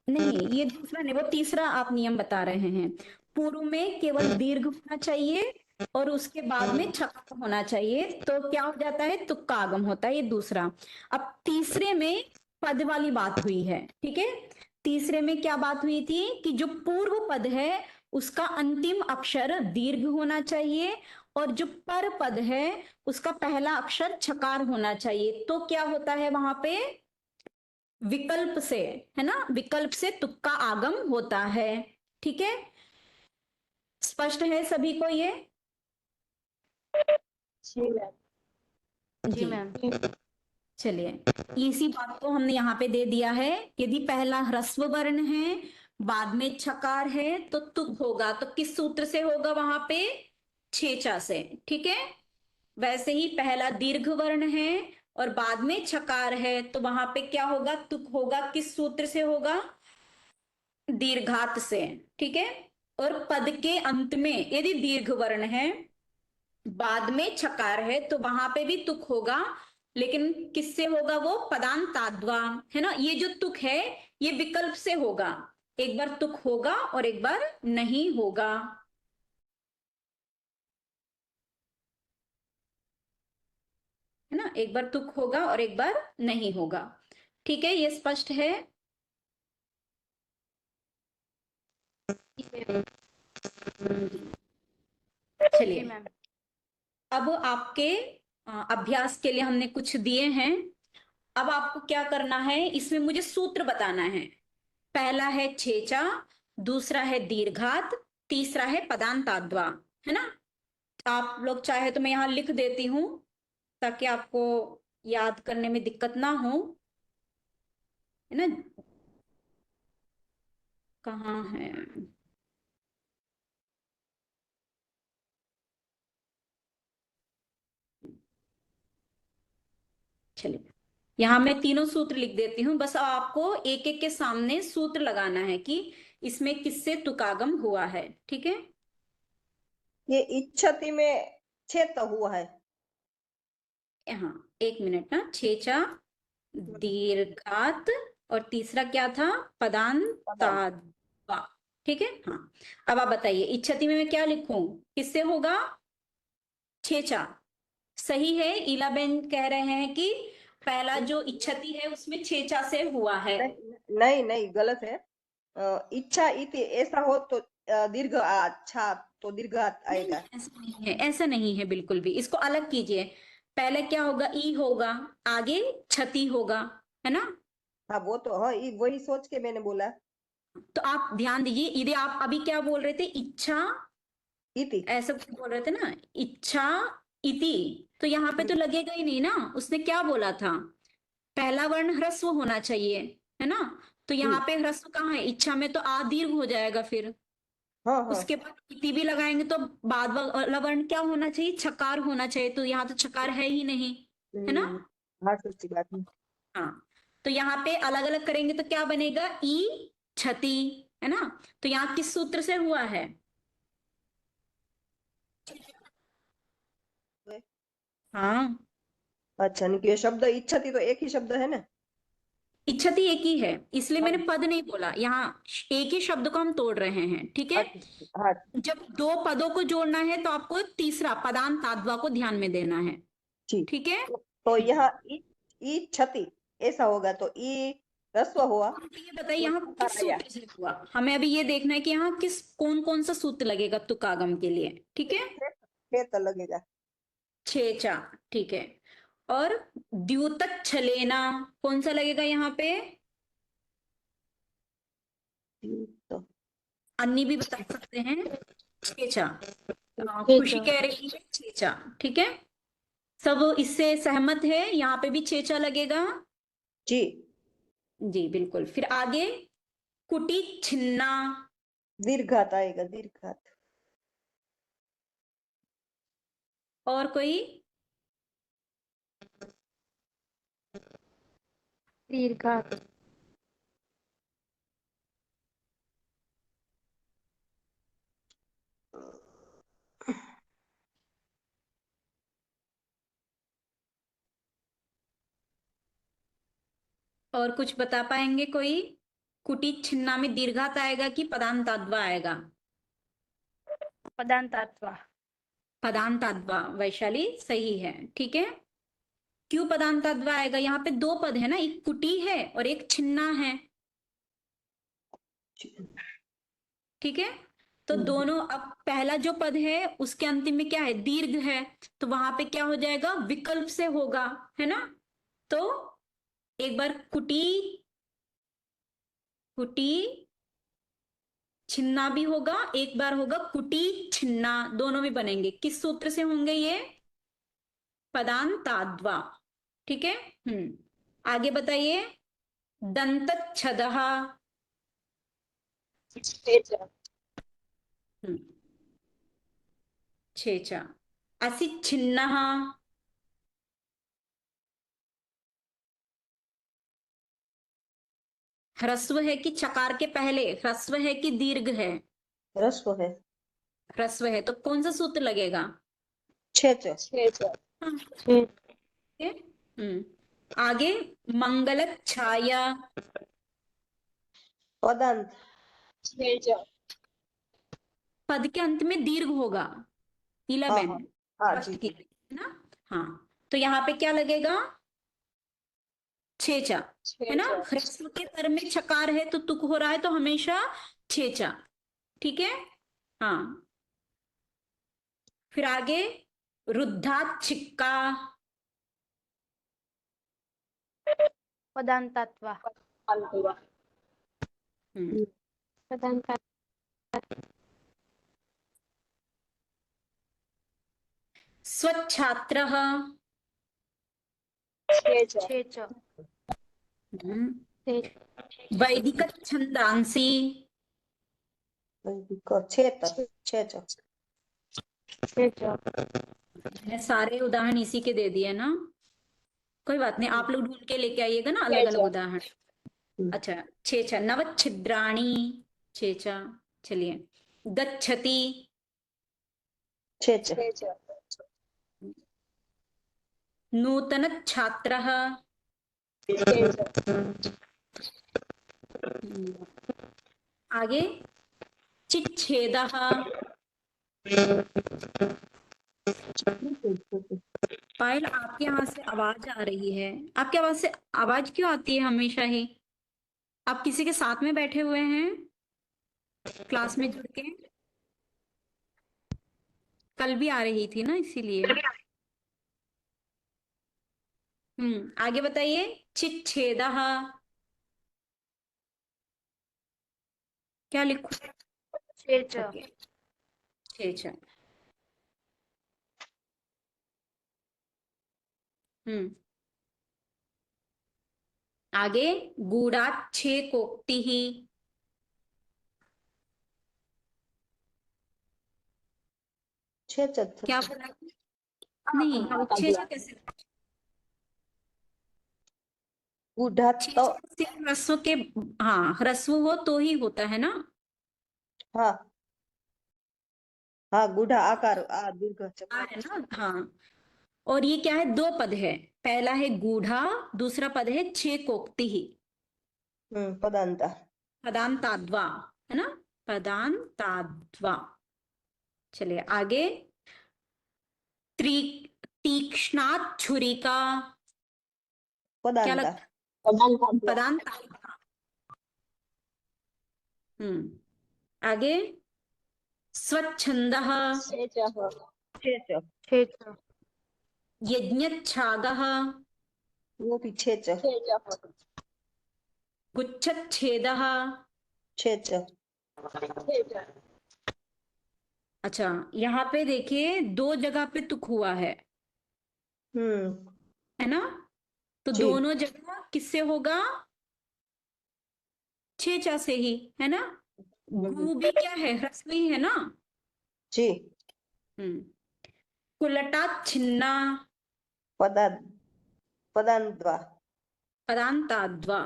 S1: नहीं, ये दूसरा नहीं, वो तीसरा आप नियम बता रहे हैं। पूर्व में केवल दीर्घ होना चाहिए और उसके बाद में छकार होना चाहिए, तो क्या हो जाता है, तुक्का आगम होता है, ये दूसरा। अब तीसरे में पद वाली बात हुई है। ठीक है, तीसरे में क्या बात हुई थी कि जो पूर्व पद है उसका अंतिम अक्षर दीर्घ होना चाहिए और जो पर पद है उसका पहला अक्षर छकार होना चाहिए। तो क्या होता है वहां पे, विकल्प से, है ना, विकल्प से तुक्का आगम होता है। ठीक है, स्पष्ट है सभी को ये?
S3: जी मैम।
S1: चलिए, इसी बात को हमने यहाँ पे दे दिया है। यदि पहला ह्रस्व वर्ण है, बाद में छकार है, तो तुक होगा। तो किस सूत्र से होगा वहां पे? छेचा से। ठीक है, वैसे ही पहला दीर्घ वर्ण है और बाद में छकार है, तो वहां पे क्या होगा, तुक होगा। किस सूत्र से होगा? दीर्घात से। ठीक है, और पद के अंत में यदि दीर्घ वर्ण है, बाद में छकार है, तो वहां पे भी तुक होगा, लेकिन किससे होगा वो? पदांताद्वा, है ना। ये जो तुक है ये विकल्प से होगा, एक बार तुक होगा और एक बार नहीं होगा। है ना, एक बार तुक होगा और एक बार नहीं होगा। ठीक है, ये स्पष्ट है? चलिए,
S3: मैम।
S1: अब आपके अभ्यास के लिए हमने कुछ दिए हैं। अब आपको क्या करना है, इसमें मुझे सूत्र बताना है। पहला है छेचा, दूसरा है दीर्घात, तीसरा है पदांताद्वा, है ना। आप लोग चाहे तो मैं यहाँ लिख देती हूँ ताकि आपको याद करने में दिक्कत ना हो, है ना। कहाँ है? चलिए, यहाँ मैं तीनों सूत्र लिख देती हूँ, बस आपको एक एक के सामने सूत्र लगाना है कि इसमें किससे तुकागम हुआ है। ठीक है,
S4: ये इच्छति में छेद हुआ है।
S1: हाँ, एक मिनट ना। छेचा, दीर्घात, और तीसरा क्या था? पदांताद्वा। ठीक है, हाँ। अब आप बताइए, इच्छति में मैं क्या लिखूं, किससे होगा? छेचा। सही है, इलाबेन कह रहे हैं कि पहला जो इच्छति है उसमें छेचा से हुआ है।
S4: नहीं नहीं, गलत है। इच्छा इति ऐसा हो तो दीर्घ अच्छा, तो दीर्घ आएगा।
S1: नहीं, ऐसा नहीं है, ऐसा नहीं है बिल्कुल भी। इसको अलग कीजिए। पहले क्या होगा? ई होगा, आगे क्षति होगा, है ना।
S4: हाँ वो तो है, वही सोच के मैंने बोला।
S1: तो आप ध्यान दीजिए, यदि आप अभी क्या बोल रहे थे, इच्छा,
S4: इति।
S1: ऐसा कुछ बोल रहे थे ना, इच्छा इति, तो यहाँ पे तो लगेगा ही नहीं ना। उसने क्या बोला था? पहला वर्ण ह्रस्व होना चाहिए, है ना। तो यहाँ पे ह्रस्व कहाँ है? इच्छा में तो आ दीर्घ हो जाएगा फिर।
S4: हाँ हाँ।
S1: उसके बाद इति भी लगाएंगे तो बाद वाला वर्ण क्या होना चाहिए? छकार होना चाहिए। तो यहाँ तो छकार है ही नहीं, है ना?
S4: हाँ, सच्ची बात है।
S1: हाँ, तो यहाँ पे अलग अलग करेंगे तो क्या बनेगा? ई छति, है ना? तो यहाँ किस सूत्र से हुआ है? हाँ,
S4: अच्छा, नहीं, ये शब्द इच्छति तो एक ही शब्द है ना।
S1: इच्छति एक ही है, इसलिए मैंने
S4: हाँ,
S1: पद नहीं बोला। यहाँ एक ही शब्द को हम तोड़ रहे हैं, ठीक है?
S4: अच्छा, हाँ,
S1: जब दो पदों को जोड़ना है तो आपको तीसरा पदांत ताद्वा को ध्यान में देना है,
S4: ठीक।
S1: ठीक है?
S4: तो यहाँ ई क्षति ऐसा होगा तो ई ह्रस्व हुआ
S1: तो ये बताइए
S4: तो
S1: यहाँ
S4: छकार
S1: किस
S4: आया।
S1: सूत्र से हुआ? हमें अभी ये देखना है कि यहाँ किस कौन कौन सा सूत्र लगेगा तुकागम के लिए, ठीक है?
S4: खेत लगेगा।
S1: छेचा, ठीक है। और द्युतक छलेना कौन सा लगेगा यहाँ पे?
S4: तो
S1: अन्नी भी बता सकते हैं। छेचा। खुशी
S2: छेचा।
S1: कह रही है छेचा, ठीक है? सब इससे सहमत है? यहाँ पे भी छेचा लगेगा।
S4: जी।
S1: जी बिल्कुल। फिर आगे कुटी छिन्ना,
S4: दीर्घात आएगा, दीर्घात।
S1: और कोई?
S2: दीर्घात।
S1: और कुछ बता पाएंगे कोई? कुटी छिन्ना में दीर्घात आएगा कि पदांताद्वा आएगा?
S3: पदांतात्वा।
S1: पदांताद्वा, वैशाली सही है, ठीक है? क्यों पदांताद्वा आएगा? यहाँ पे दो पद है ना, एक कुटी है और एक छिन्ना है, ठीक है? तो दोनों, अब पहला जो पद है उसके अंतिम में क्या है? दीर्घ है, तो वहां पे क्या हो जाएगा? विकल्प से होगा, है ना? तो एक बार कुटी, कुटी छिन्ना भी होगा, एक बार होगा कुटी छिन्ना, दोनों भी बनेंगे। किस सूत्र से होंगे ये? पदांताद्वा, ठीक है? आगे बताइए। दंत छदः, छेचा। असि छिन्नः, ह्रस्व है कि छकार के पहले? ह्रस्व है कि दीर्घ है?
S4: ह्रस्व है।
S1: ह्रस्व है, तो कौन सा सूत्र लगेगा?
S4: छेच।
S1: हाँ,
S2: छे-
S1: ठीक है। आगे मंगल छाया,
S4: पदांत।
S1: पद के अंत में दीर्घ होगा।
S4: हाँ
S1: नीलाबेन,
S4: हाँ हाँ, जी
S1: स्पष्ट
S4: जी।
S1: कीजिए, है ना? हाँ, तो यहाँ पे क्या लगेगा? छेचा, है ना? ह्रस्व के तर में छकार है तो तुक हो रहा है, तो हमेशा छेचा, ठीक है? हाँ, फिर आगे रुद्धात छिक्का,
S3: पदांतात्वा।
S1: हम्म,
S2: पदांत।
S1: स्वच्छात्रः,
S2: छेचा।
S1: हम्म,
S2: छे-
S1: वैदिक छंदांसी,
S4: छेत। छेच।
S2: छेचा।
S1: मैंने सारे उदाहरण इसी के दे दिए ना? कोई बात नहीं, आप लोग ढूंढ के लेके आइएगा ना अलग अलग उदाहरण। अच्छा, छेचा। नवच्छिद्राणि, छेचा। चलिए, गच्छति,
S4: छेच।
S1: नूतन छात्रः, आगे चिच्छेदः, पायल आपके यहाँ से आवाज आ रही है, आपके आवाज से आवाज क्यों आती है हमेशा ही? आप किसी के साथ में बैठे हुए हैं क्लास में जुड़ के? कल भी आ रही थी ना, इसीलिए। आगे बताइए। चिच्छेदः, क्या लिखूं?
S2: छेचा।
S1: ओके, छेचा। हम्म आगे गूढ़ाच्छे कोक्ति ही,
S4: छेचत
S1: क्या बोला? नहीं, छेचा कैसे?
S4: गुढ़ात
S1: छेचा सिर्फ ह्रस्व के, हाँ ह्रस्व हो तो ही होता है ना।
S4: हाँ हाँ, गुढ़ा आकार आ दीर्घ
S1: हाँ है ना, हाँ। और ये क्या है? दो पद है, पहला है गूढ़ा, दूसरा पद है छे कोक्ति ही,
S4: पदांता।
S1: पदांताद्वा, है ना, पदांताद्वा। चलिए आगे, त्रि तीक्ष्णात छुरिका, क्या
S4: पदांता।
S1: लगता? पदांता। आगे स्वच्छंदः,
S4: छेच,
S2: छेच,
S1: यज्ञच्छागः,
S4: वो भी छेच,
S1: गुच्छच्छेदः।
S4: छेच।
S1: अच्छा, यहाँ पे देखिए दो जगह पे तुक हुआ
S4: हम्म
S1: है ना, तो
S4: जी
S1: दोनों जगह किससे होगा? छेचा से ही, है ना। गु भी क्या है? ह्रस्व ही है ना।
S4: जी।
S1: हम्म कुलटा छिन्ना,
S4: पदा पदांतवा,
S1: पदांताद्वा।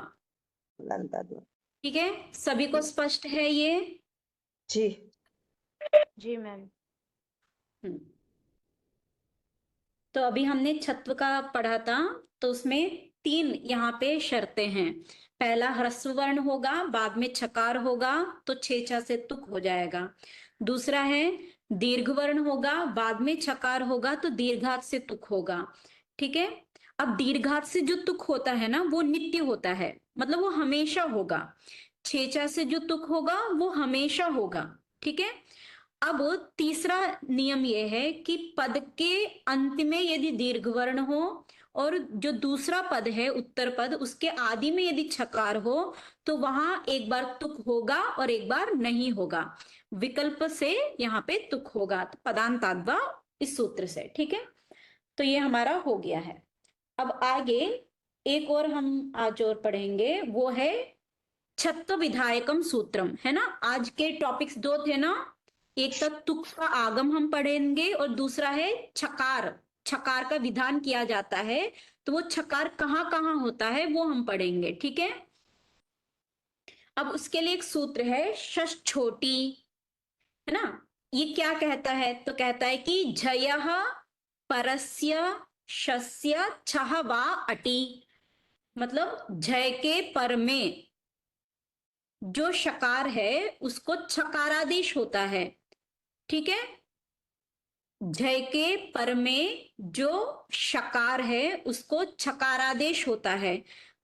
S4: पदांताद्वा।
S1: ठीक है, सभी को स्पष्ट है ये?
S4: जी
S2: जी मैम।
S1: हम्म तो अभी हमने छत्व का पढ़ा था, तो उसमें तीन यहाँ पे शर्तें हैं। पहला ह्रस्व वर्ण होगा, बाद में छकार होगा तो छेचा से तुक हो जाएगा। दूसरा है दीर्घ वर्ण होगा, बाद में छकार होगा तो दीर्घात से तुक होगा। ठीक है, अब दीर्घात से जो तुक होता है ना, वो नित्य होता है, मतलब वो हमेशा होगा। छेचा से जो तुक होगा वो हमेशा होगा। ठीक है, अब तीसरा नियम यह है कि पद के अंत में यदि दीर्घ वर्ण हो और जो दूसरा पद है उत्तर पद, उसके आदि में यदि छकार हो तो वहां एक बार तुक होगा और एक बार नहीं होगा। विकल्प से यहाँ पे तुक होगा, तो पदांताद्वा इस सूत्र से। ठीक है, तो ये हमारा हो गया है। अब आगे एक और हम आज और पढ़ेंगे, वो है छत्व विधायकम सूत्रम, है ना। आज के टॉपिक्स दो थे ना, एक तो तुक का आगम हम पढ़ेंगे और दूसरा है छकार, छकार का विधान किया जाता है, तो वो छकार कहाँ कहाँ होता है वो हम पढ़ेंगे। ठीक है, अब उसके लिए एक सूत्र है शश छोटी, है ना। ये क्या कहता है? तो कहता है कि झयः परस्य शस्य छह वा अटी, मतलब जय के पर में जो शकार है उसको छकारादेश होता है। ठीक है, जय के पर में जो शकार है उसको छकारादेश होता है।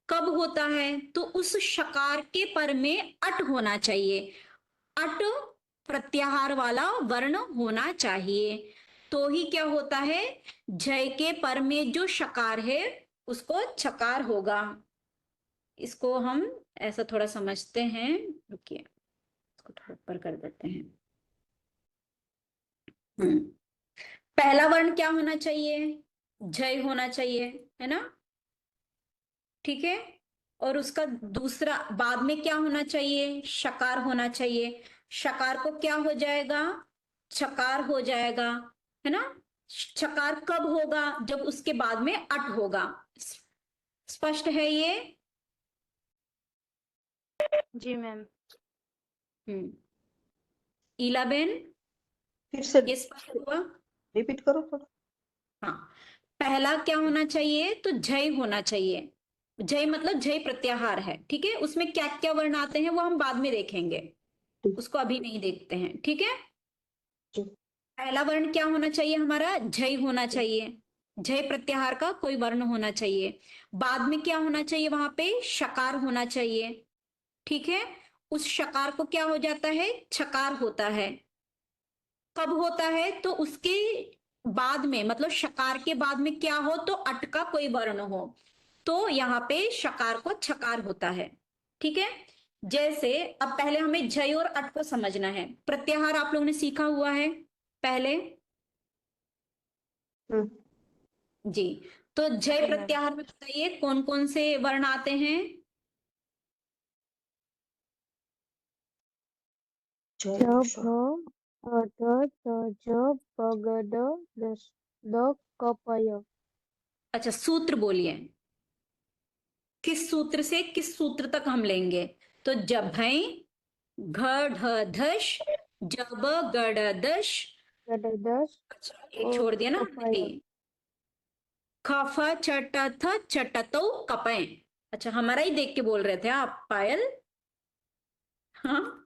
S1: कब होता है? तो उस शकार के पर में अट होना चाहिए, अट प्रत्याहार वाला वर्ण होना चाहिए, तो ही क्या होता है? जय के पर में जो शकार है उसको छकार होगा। इसको हम ऐसा थोड़ा समझते हैं, रुकिए इसको थोड़ा ऊपर कर देते हैं। पहला वर्ण क्या होना चाहिए? जय होना चाहिए, है ना। ठीक है, और उसका दूसरा बाद में क्या होना चाहिए? शकार होना चाहिए। शकार को क्या हो जाएगा? छकार हो जाएगा, है ना। छकार कब होगा? जब उसके बाद में अट होगा। स्पष्ट है ये?
S2: जी मैम।
S1: ईलाबेन,
S4: फिर से
S1: ये स्पष्ट हुआ?
S4: रिपीट करो थोड़ा।
S1: हाँ, पहला क्या होना चाहिए? तो जय होना चाहिए। जय मतलब जय प्रत्याहार है। ठीक है, उसमें क्या क्या वर्ण आते हैं वो हम बाद में देखेंगे, उसको अभी नहीं देखते हैं। ठीक है,
S4: जी
S1: पहला वर्ण क्या होना चाहिए हमारा? जय होना चाहिए, जय प्रत्याहार का कोई वर्ण होना चाहिए। बाद में क्या होना चाहिए? वहां पे शकार होना चाहिए। ठीक है, उस शकार को क्या हो जाता है? छकार होता है। कब होता है? तो उसके बाद में, मतलब शकार के बाद में क्या हो? तो अट का कोई वर्ण हो, तो यहाँ पे शकार को छकार होता है। ठीक है, जैसे अब पहले हमें जय और अट को समझना है। प्रत्याहार आप लोगों ने सीखा हुआ है पहले
S4: हम्म
S1: जी, तो जय प्रत्याहार में बताइए कौन कौन से वर्ण आते हैं?
S2: ज भ ध च ज प ग ड द क प य।
S1: अच्छा, सूत्र बोलिए, किस सूत्र से किस सूत्र तक हम लेंगे? तो जभय घ ढ धश जब गड़ दश।
S2: ग ड दश
S1: अच्छा, एक
S2: और
S1: छोड़ दिया ना
S2: क प य।
S1: खफ चट थ चटतो कपय। अच्छा, हमारा ही देख के बोल रहे थे आप पायल? हाँ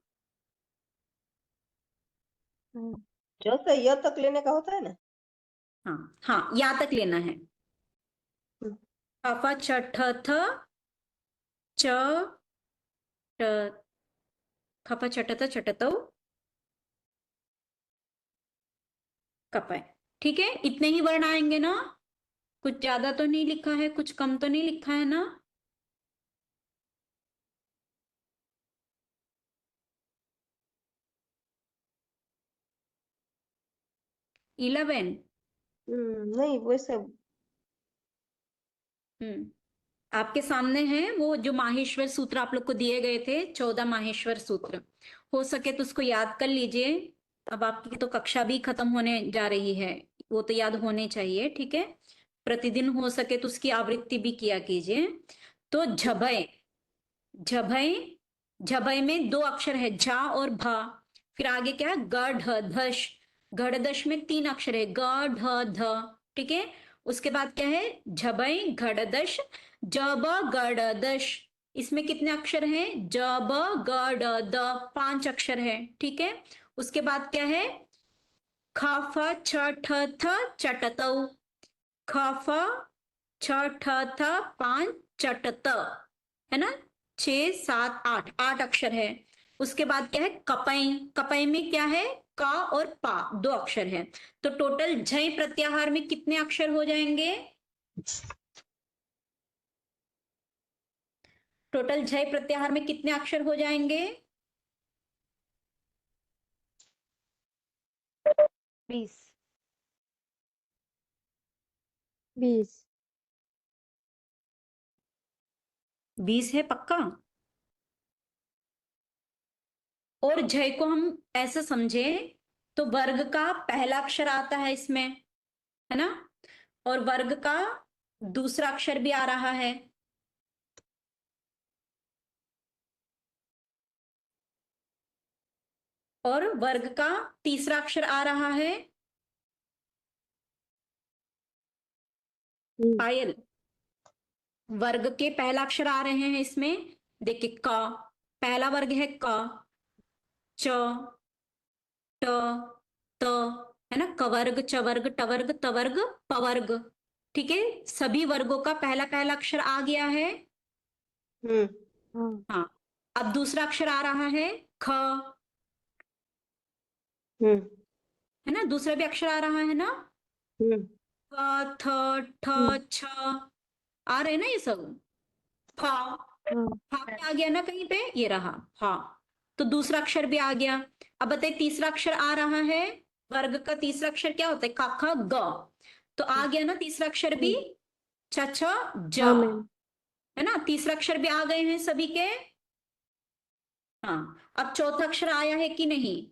S2: हम्म,
S4: ज से य तक लेने का होता है ना।
S1: हाँ हाँ, यहाँ तक लेना है।
S2: हम्म,
S1: खफ चट थ च ट खफ चट थ चटतो कपय। ठीक है, इतने ही वर्ण आएंगे ना? कुछ ज्यादा तो नहीं लिखा है, कुछ कम तो नहीं लिखा है ना? इलेवन।
S4: नहीं वैसे।
S1: आपके सामने है वो जो माहेश्वर सूत्र आप लोग को दिए गए थे, 14 माहेश्वर सूत्र। हो सके तो उसको याद कर लीजिए। अब आपकी तो कक्षा भी खत्म होने जा रही है, वो तो याद होने चाहिए। ठीक है, प्रतिदिन हो सके तो उसकी आवृत्ति भी किया कीजिए। तो झभय, झभय, झभय में दो अक्षर है, झा और भा। फिर आगे क्या है? गढ़ धश। गढ़दश में तीन अक्षर है, ग ढ ध। ठीक है, उसके बाद क्या है? झबय घड़दश जब गड़दश। इसमें कितने अक्षर हैं? जब गड़ द, पांच अक्षर है। ठीक है, उसके बाद क्या है? ख फ छ ठ थ चटतौ। ख फ छ ठ थ पांच चटत, है ना? 6 7 8, 8 अक्षर है। उसके बाद क्या है? कपई। कपई में क्या है? का और पा, दो अक्षर है। तो टोटल झय प्रत्याहार में कितने अक्षर हो जाएंगे? टोटल झय प्रत्याहार में कितने अक्षर हो जाएंगे?
S3: 20।
S2: 20।
S1: 20 है पक्का? और झय को हम ऐसे समझे तो वर्ग का पहला अक्षर आता है इसमें, है ना? और वर्ग का दूसरा अक्षर भी आ रहा है। और वर्ग का तीसरा अक्षर आ रहा है। पायल, वर्ग के पहला अक्षर आ रहे हैं इसमें। देखिए, क, पहला वर्ग है क, च, ट, त, है ना? कवर्ग, चवर्ग, टवर्ग, तवर्ग, पवर्ग। ठीक है, सभी वर्गों का पहला पहला अक्षर आ गया है।
S4: हम्म
S2: हाँ।
S1: हाँ, अब दूसरा अक्षर आ रहा है ख,
S4: हम्म
S1: है ना? दूसरा भी अक्षर आ रहा है ना?
S4: हम्म
S1: क, थ, ठ, छ, आ रहे हैं ना ये सब? फा,
S2: हाँ।
S1: फा भी आ गया ना कहीं पे? ये रहा फा। तो दूसरा अक्षर भी आ गया। अब बताइए, तीसरा अक्षर आ रहा है। वर्ग का तीसरा अक्षर क्या होता है? क ख ग। तो आ गया ना तीसरा अक्षर भी? छ छ ज,
S2: हाँ मैम।
S1: है ना? तीसरा अक्षर भी आ गए हैं सभी के। हाँ, अब चौथा अक्षर आया है कि नहीं?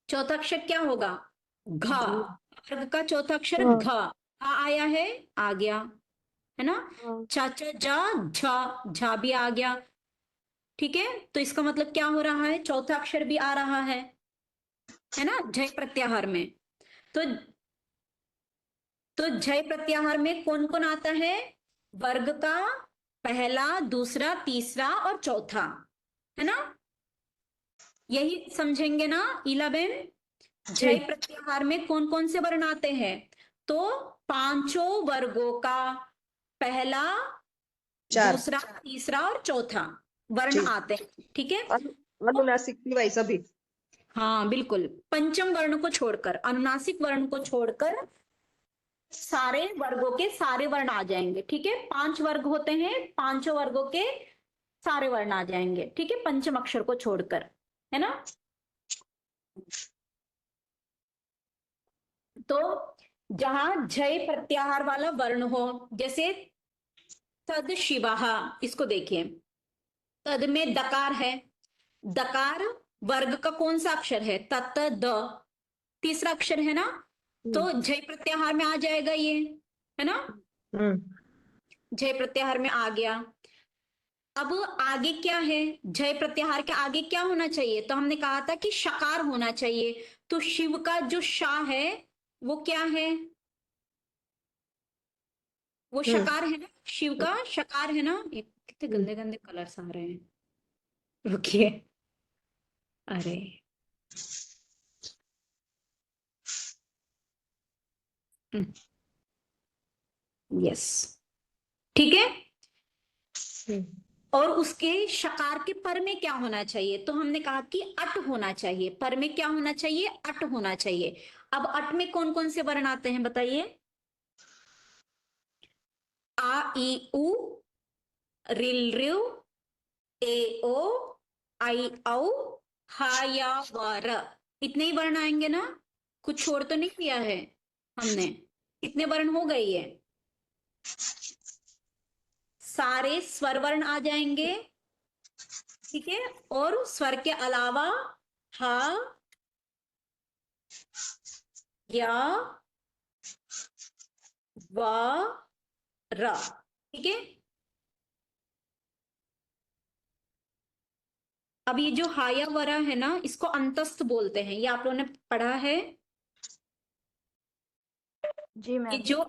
S1: चौथा अक्षर क्या होगा? घ। वर्ग का चौथा अक्षर
S2: हाँ।
S1: घ। आया है? आ गया, है ना?
S2: हाँ।
S1: चा चा जा झा, झा भी आ गया। ठीक है, तो इसका मतलब क्या हो रहा है? चौथा अक्षर भी आ रहा है ना झय प्रत्याहार में? तो झय प्रत्याहार में कौन कौन आता है? वर्ग का पहला, दूसरा, तीसरा और चौथा, है ना? यही समझेंगे ना 11? झय
S4: ठीक।
S1: प्रत्याहार में कौन कौन से वर्ण आते हैं? तो पांचों वर्गों का पहला,
S4: चार।
S1: दूसरा, तीसरा और चौथा वर्ण
S4: ठीक।
S1: आते हैं। ठीक है,
S4: अनुनासिक सिवाय सभी।
S1: हाँ बिल्कुल, पंचम वर्ण को छोड़कर, अनुनासिक वर्ण को छोड़कर सारे वर्गों के सारे वर्ण आ जाएंगे। ठीक है, 5 वर्ग होते हैं, पांचों वर्गों के सारे वर्ण आ जाएंगे। ठीक है, पंचम अक्षर को छोड़कर, है ना? तो जहां झय प्रत्याहार वाला वर्ण हो, जैसे तद शिवः, इसको देखिए, तद में दकार है, दकार वर्ग का कौन सा अक्षर है, तत द, तीसरा अक्षर है ना, तो झय प्रत्याहार में आ जाएगा ये, है ना, झय प्रत्याहार में आ गया। अब आगे क्या है, झय प्रत्याहार के आगे क्या होना चाहिए, तो हमने कहा था कि शकार होना चाहिए, तो शिव का जो शा है वो क्या है, वो शकार है ना, शिव का शकार है ना। ये कितने गंदे गंदे कलर्स आ रहे हैं, रुकिए, अरे यस, ठीक है। और उसके शकार के पर में क्या होना चाहिए, तो हमने कहा कि अट होना चाहिए, पर में क्या होना चाहिए, अट होना चाहिए। अब अट में कौन कौन से वर्ण आते हैं बताइए, आ ई उ, रिल ऋ, ए ओ, आई औ, हा या व र, इतने ही वर्ण आएंगे ना, कुछ छोड़ तो नहीं किया है हमने, कितने वर्ण हो गए ये, सारे स्वर वर्ण आ जाएंगे, ठीक है। और स्वर के अलावा हा या व र, ठीक है। अब ये जो हा या वरा है ना, इसको अंतस्थ बोलते हैं, ये आप लोगों ने पढ़ा है,
S3: जी
S1: ये
S3: मैम।
S1: जो,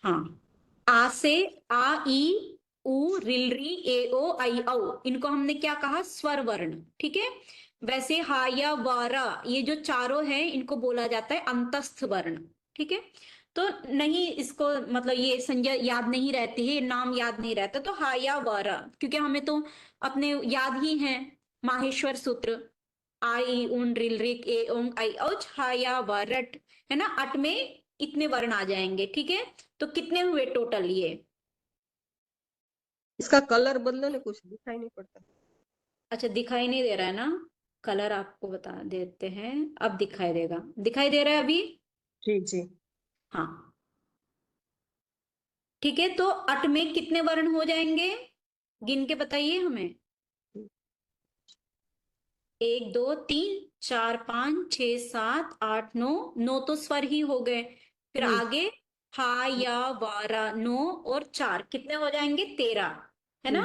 S1: हाँ, आ से आ ई उ रिल री ए ओ आई औ, इनको हमने क्या कहा, स्वर वर्ण, ठीक है। वैसे हा या वारा, ये जो चारों हैं इनको बोला जाता है अंतस्थ वर्ण, ठीक है। तो नहीं, इसको मतलब ये संज्ञा याद नहीं रहती है, नाम याद नहीं रहता, तो हा या वारा, क्योंकि हमें तो अपने याद ही है, माहेश्वर सूत्र, आई उन रिल रिक ए ओंग आई औच हा या वरट, है ना, अट में इतने वर्ण आ जाएंगे, ठीक है। तो कितने हुए टोटल ये,
S4: इसका कलर बदलो ने, कुछ दिखाई नहीं पड़ता।
S1: अच्छा दिखाई नहीं दे रहा है ना, कलर आपको बता देते हैं, अब दिखाई देगा, दिखाई दे रहा है अभी,
S4: जी जी।
S1: हाँ, ठीक है। तो अट में कितने वर्ण हो जाएंगे, गिन के बताइए हमें, 1 2 3 4 5 6 7 8 9, 9 तो स्वर ही हो गए, फिर आगे हा या वारा 9 और 4 कितने हो जाएंगे, 13, है ना,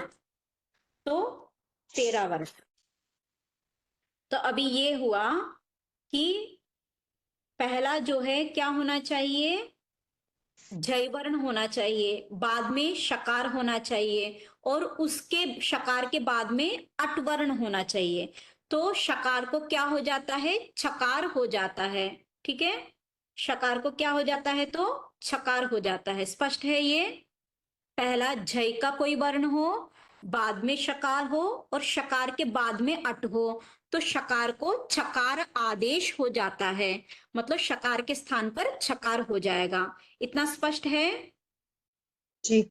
S1: तो 13 वर्ण। तो अभी ये हुआ कि पहला जो है क्या होना चाहिए, जय वर्ण होना चाहिए, बाद में शकार होना चाहिए, और उसके शकार के बाद में अट वर्ण होना चाहिए, तो शकार को क्या हो जाता है, छकार हो जाता है, ठीक है। शकार को क्या हो जाता है, तो छकार हो जाता है, स्पष्ट है ये, पहला झय का कोई वर्ण हो, बाद में शकार हो, और शकार के बाद में अट हो, तो शकार को छकार आदेश हो जाता है, मतलब शकार के स्थान पर छकार हो जाएगा, इतना स्पष्ट है
S4: जी।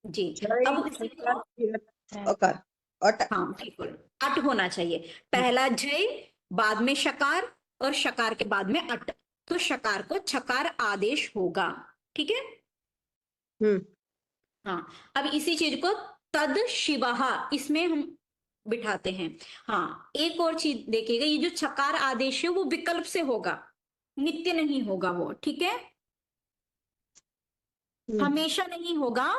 S1: जी। अब उसी को,
S4: अकार, अट।
S1: हाँ बिल्कुल, अट होना चाहिए, पहला झय, बाद में शकार, और शकार के बाद में अट, तो शकार को छकार आदेश होगा, ठीक है। हाँ, अब इसी चीज को तद शिवः, इसमें हम बिठाते हैं। हाँ, एक और चीज देखिएगा, ये जो छकार आदेश है वो विकल्प से होगा, नित्य नहीं होगा वो, ठीक है, हमेशा नहीं होगा,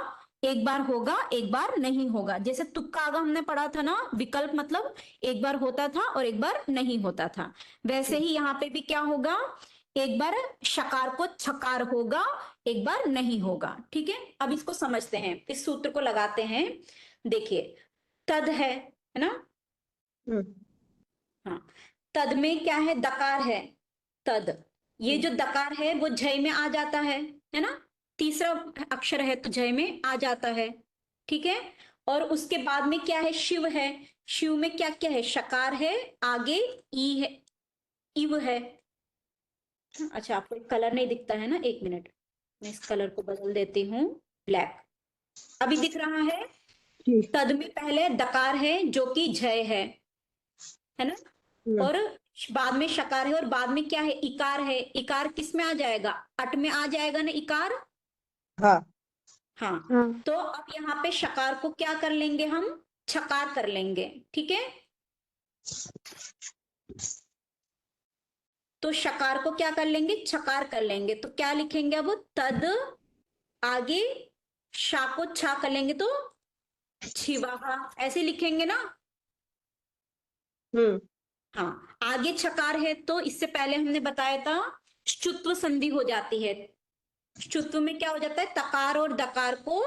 S1: एक बार होगा एक बार नहीं होगा, जैसे तुक्का आगा हमने पढ़ा था ना, विकल्प मतलब एक बार होता था और एक बार नहीं होता था, वैसे ही यहाँ पे भी क्या होगा, एक बार शकार को छकार होगा, एक बार नहीं होगा, ठीक है। अब इसको समझते हैं, इस सूत्र को लगाते हैं, देखिए, तद है ना, हाँ, तद में क्या है, दकार है, तद, ये जो दकार है वो झय में आ जाता है ना, तीसरा अक्षर है तो झय में आ जाता है, ठीक है। और उसके बाद में क्या है, शिव है, शिव में क्या क्या है, शकार है, आगे ई है, इव है, अच्छा आपको कलर नहीं दिखता है ना, 1 मिनट, मैं इस कलर को बदल देती हूँ, ब्लैक, अभी दिख रहा है, तद में पहले दकार है जो कि झय है ना, और बाद में शकार है और बाद में क्या है, इकार है। इकार किस में आ जाएगा, अट में आ जाएगा ना इकार।
S4: हाँ
S1: हाँ,
S2: हाँ
S1: तो अब यहाँ पे शकार को क्या कर लेंगे हम, छकार कर लेंगे, ठीक है। तो शकार को क्या कर लेंगे, छकार कर लेंगे। तो क्या लिखेंगे अब, तद, आगे शा को छा कर लेंगे तो छिवाहा, ऐसे लिखेंगे ना।
S4: हम्म
S1: हाँ, आगे छकार है तो इससे पहले हमने बताया था शुत्व संधि हो जाती है। शुत्व में क्या हो जाता है, तकार और दकार को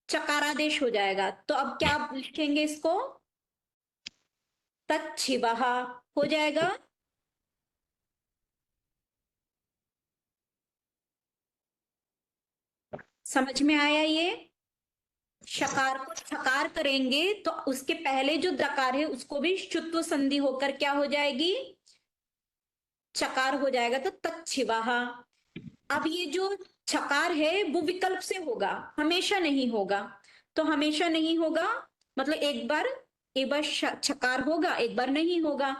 S1: चकारादेश हो जाएगा। तो अब क्या लिखेंगे इसको, तच्छिवः हो जाएगा। समझ में आया ये, शकार को छकार करेंगे तो उसके पहले जो दकार है उसको भी शुत्व संधि होकर क्या हो जाएगी, चकार हो जाएगा, तो तच्छिवः। अब ये जो छकार है वो विकल्प से होगा, हमेशा नहीं होगा। तो हमेशा नहीं होगा मतलब एक बार छकार होगा, एक बार नहीं होगा।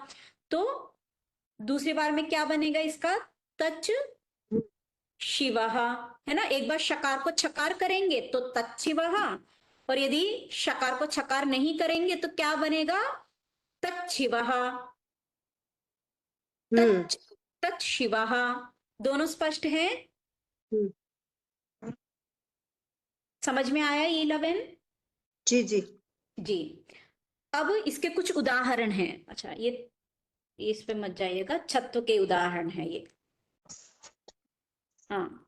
S1: तो दूसरी बार में क्या बनेगा इसका, तच शिवः, है ना। एक बार शकार को छकार करेंगे तो तच्छिवः, और यदि शकार को छकार नहीं करेंगे तो क्या बनेगा, तच्छिवः।
S4: हम्म
S1: तच्छ तच्छिवः, दोनों स्पष्ट है,
S4: हम्म।
S1: समझ में आया ये 11।
S4: जी जी।
S1: जी, अब इसके कुछ उदाहरण हैं। अच्छा, ये इस पे मत जाइएगा, छत्व के उदाहरण है ये। हाँ,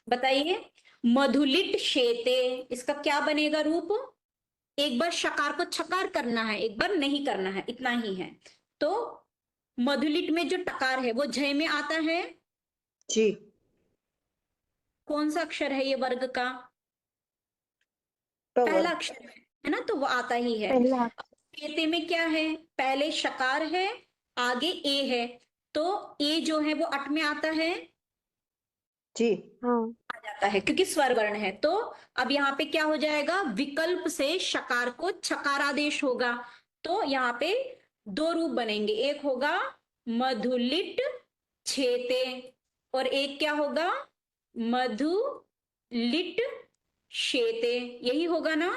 S1: बताइए, मधुलिट शेते, इसका क्या बनेगा रूप। एक बार शकार को छकार करना है, एक बार नहीं करना है, इतना ही है। तो मधुलिट में जो टकार है वो झय में आता है।
S4: जी।
S1: कौन सा अक्षर है ये वर्ग का,
S4: तो
S1: पहला अक्षर है ना, तो वो आता ही है।
S2: पहला
S1: शेते में क्या है, पहले शकार है, आगे ए है, तो ए जो है वो अट में आता है,
S4: जी।
S2: हाँ
S1: आ जाता है क्योंकि स्वर वर्ण है। तो अब यहाँ पे क्या हो जाएगा, विकल्प से शकार को छकारादेश होगा। तो यहाँ पे दो रूप बनेंगे, एक होगा मधुलिट छेते और एक क्या होगा, मधुलिट शेते, यही होगा ना।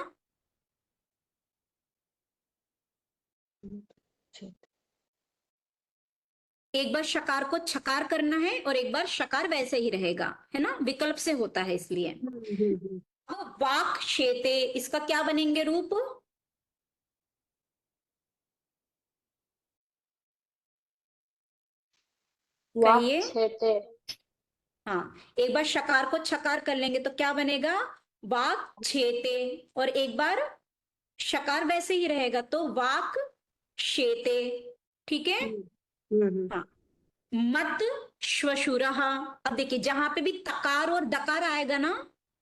S1: एक बार शकार को छकार करना है और एक बार शकार वैसे ही रहेगा, है ना, विकल्प से होता है इसलिए। अब वाक शेते, इसका क्या बनेंगे रूप, कहिए।
S2: वाक्छेते
S1: हाँ, एक बार शकार को छकार कर लेंगे तो क्या बनेगा, वाक छेते, और एक बार शकार वैसे ही रहेगा तो वाक शेते, ठीक है। हाँ, मत श्वशुरः, अब देखिए जहां पे भी तकार और दकार आएगा ना,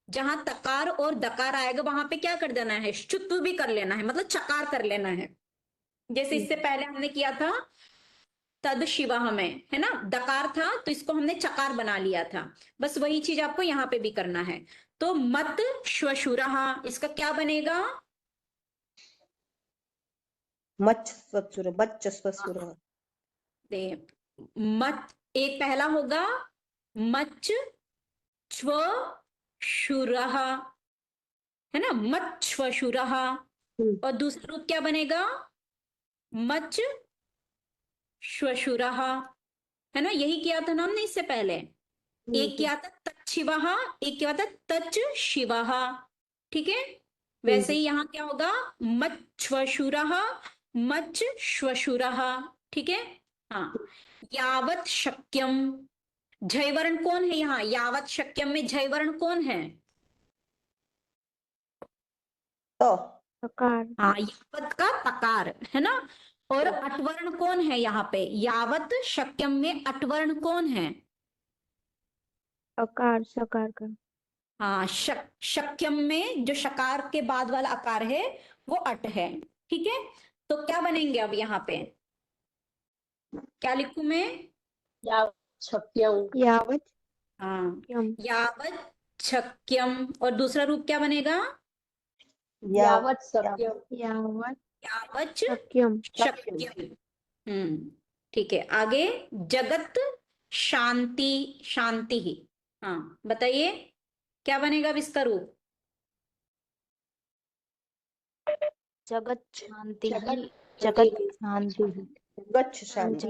S1: जहां तकार और दकार आएगा वहां पे क्या कर देना है, शुत्व भी कर लेना है, मतलब चकार कर लेना है। जैसे इससे पहले हमने किया था तद शिवः में, है ना, दकार था तो इसको हमने चकार बना लिया था। बस वही चीज आपको यहाँ पे भी करना है। तो मत श्वशुरः, इसका क्या बनेगा,
S4: मच्छ स्वसुर, बच्च स्वसुर।
S1: दे मत, एक पहला होगा मच श्वशुरः, है ना, मत श्वशुरः, और दूसरा रूप क्या बनेगा, मच श्वशुरः, है ना, यही किया था ना हमने इससे पहले। एक किया था तच्छिवः, एक किया था तच शिवः, ठीक है। वैसे ही यहाँ क्या होगा, मच श्वशुरः, मच श्वशुरः, ठीक है। हाँ, यावत शक्यम, झय वर्ण कौन है यहाँ, यावत शक्यम में झय वर्ण कौन है,
S4: तो
S2: तकार
S1: हाँ, यावत का तकार, है ना। और अटवर्ण कौन है यहाँ पे, यावत शक्यम में अटवर्ण कौन है,
S2: अकार सकार का
S1: हाँ, शक्यम में जो शकार के बाद वाला आकार है वो अट है, ठीक है। तो क्या बनेंगे अब यहाँ पे, क्या लिखूं मैं,
S2: यावत
S1: हाँ,
S2: यम
S1: यावत शक्यम, और दूसरा रूप क्या बनेगा,
S4: यावत
S2: यावत
S1: यावत
S2: शक्यम
S1: शक्यम, ठीक है, आगे जगत शांति शांति ही। हाँ बताइए क्या बनेगा अब इसका रूप?
S2: जगत शांति
S4: जगत
S2: जगत शांति
S4: गच्छ शांति।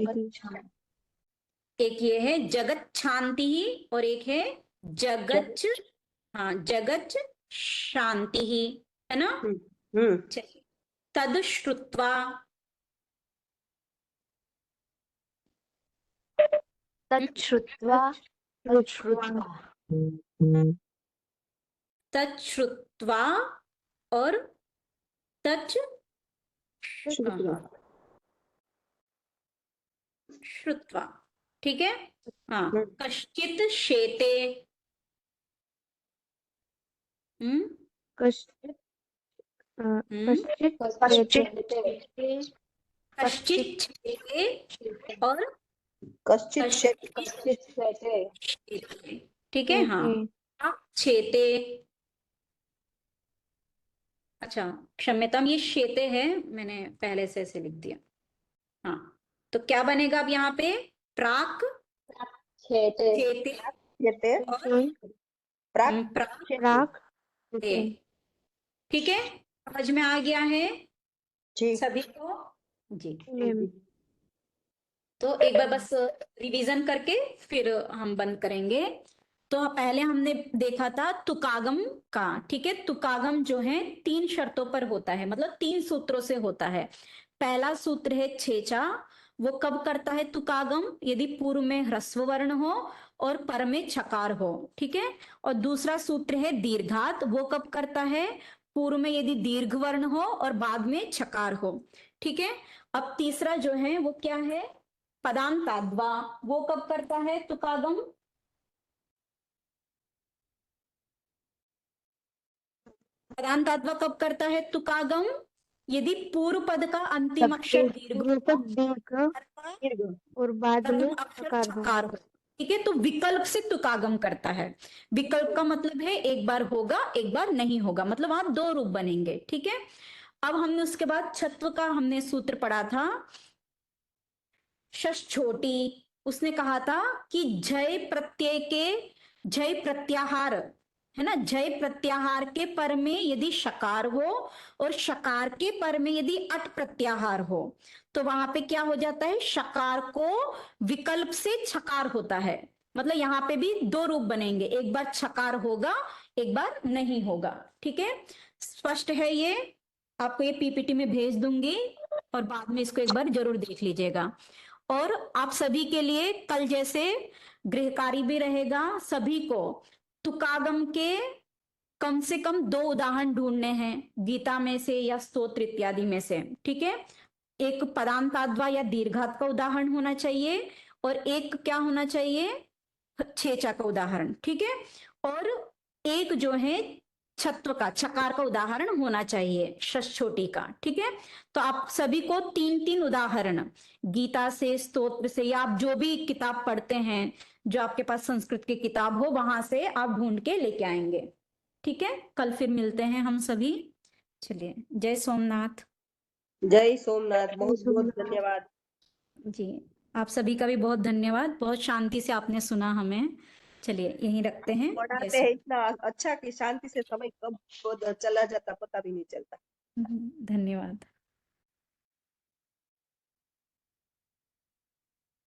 S1: एक ये है जगत शांति ही और एक है जगत, हाँ जगत शांति ही, है ना? चलिए, तद श्रुत्वा,
S2: तच्छ्रुत्वा
S1: तच्छ्रुत्वा और तच श्रुत्वा, ठीक है। हाँ, कश्चित शेते,
S2: कश्चित्
S1: कश्चित शेते और
S4: कश्चित
S1: शेते, ठीक है। हाँ शेते, अच्छा क्षम्यताम, ये शेते है, मैंने पहले से ऐसे लिख दिया। हाँ तो क्या बनेगा अब यहाँ पे? प्राक शेते और प्राक शेते, ठीक है। समझ में आ गया है सभी को? जी। तो एक बार बस रिवीजन करके फिर हम बंद करेंगे। तो पहले हमने देखा था तुकागम का, ठीक है। तुकागम जो है 3 शर्तों पर होता है, मतलब 3 सूत्रों से होता है। पहला सूत्र है छेचा, वो कब करता है तुकागम? यदि पूर्व में ह्रस्व वर्ण हो और पर में छकार हो, ठीक है। और दूसरा सूत्र है दीर्घात, वो कब करता है? पूर्व में यदि दीर्घ वर्ण हो और बाद में छकार हो, ठीक है। अब तीसरा जो है वो क्या है? पदांताद्वा, वो कब करता है तुकागम? पदांताद्वा कब करता है तुकागम? यदि पूर्व पद का अंतिम अक्षर दीर्घ
S2: और बाद में
S1: छकार हो, ठीक है। तो विकल्प से तुकागम करता है। विकल्प का मतलब है एक बार होगा एक बार नहीं होगा, मतलब वहां 2 रूप बनेंगे, ठीक है। अब हमने उसके बाद छत्व का हमने सूत्र पढ़ा था, शश छोटी। उसने कहा था कि जय प्रत्यय के, जय प्रत्याहार है ना, जय प्रत्याहार के पर में यदि शकार हो और शकार के पर में यदि अट प्रत्याहार हो, तो वहां पे क्या हो जाता है? शकार को विकल्प से छकार होता है। मतलब यहाँ पे भी 2 रूप बनेंगे, एक बार छकार होगा एक बार नहीं होगा, ठीक है। स्पष्ट है ये? आपको ये पीपीटी में भेज दूंगी और बाद में इसको एक बार जरूर देख लीजिएगा। और आप सभी के लिए कल जैसे गृह कार्य भी रहेगा, सभी को तुकागम के कम से कम 2 उदाहरण ढूंढने हैं, गीता में से या स्तोत्र इत्यादि में से, ठीक है। एक पदांताद्वा या दीर्घात का उदाहरण होना चाहिए और एक क्या होना चाहिए? छेचा का उदाहरण, ठीक है। और एक जो है छत्व का, छकार का उदाहरण होना चाहिए, शश छोटी का, ठीक है। तो आप सभी को 3-3 उदाहरण गीता से, स्तोत्र से, या आप जो भी किताब पढ़ते हैं, जो आपके पास संस्कृत की किताब हो, वहां से आप ढूंढ के लेके आएंगे, ठीक है। कल फिर मिलते हैं हम सभी। चलिए, जय सोमनाथ।
S4: जय सोमनाथ, बहुत बहुत धन्यवाद
S1: जी, आप सभी का भी बहुत धन्यवाद, बहुत शांति से आपने सुना हमें। चलिए यहीं रखते हैं।
S4: पढ़ाते हैं इतना अच्छा कि शांति से समय कब चला जाता पता भी नहीं चलता।
S1: धन्यवाद।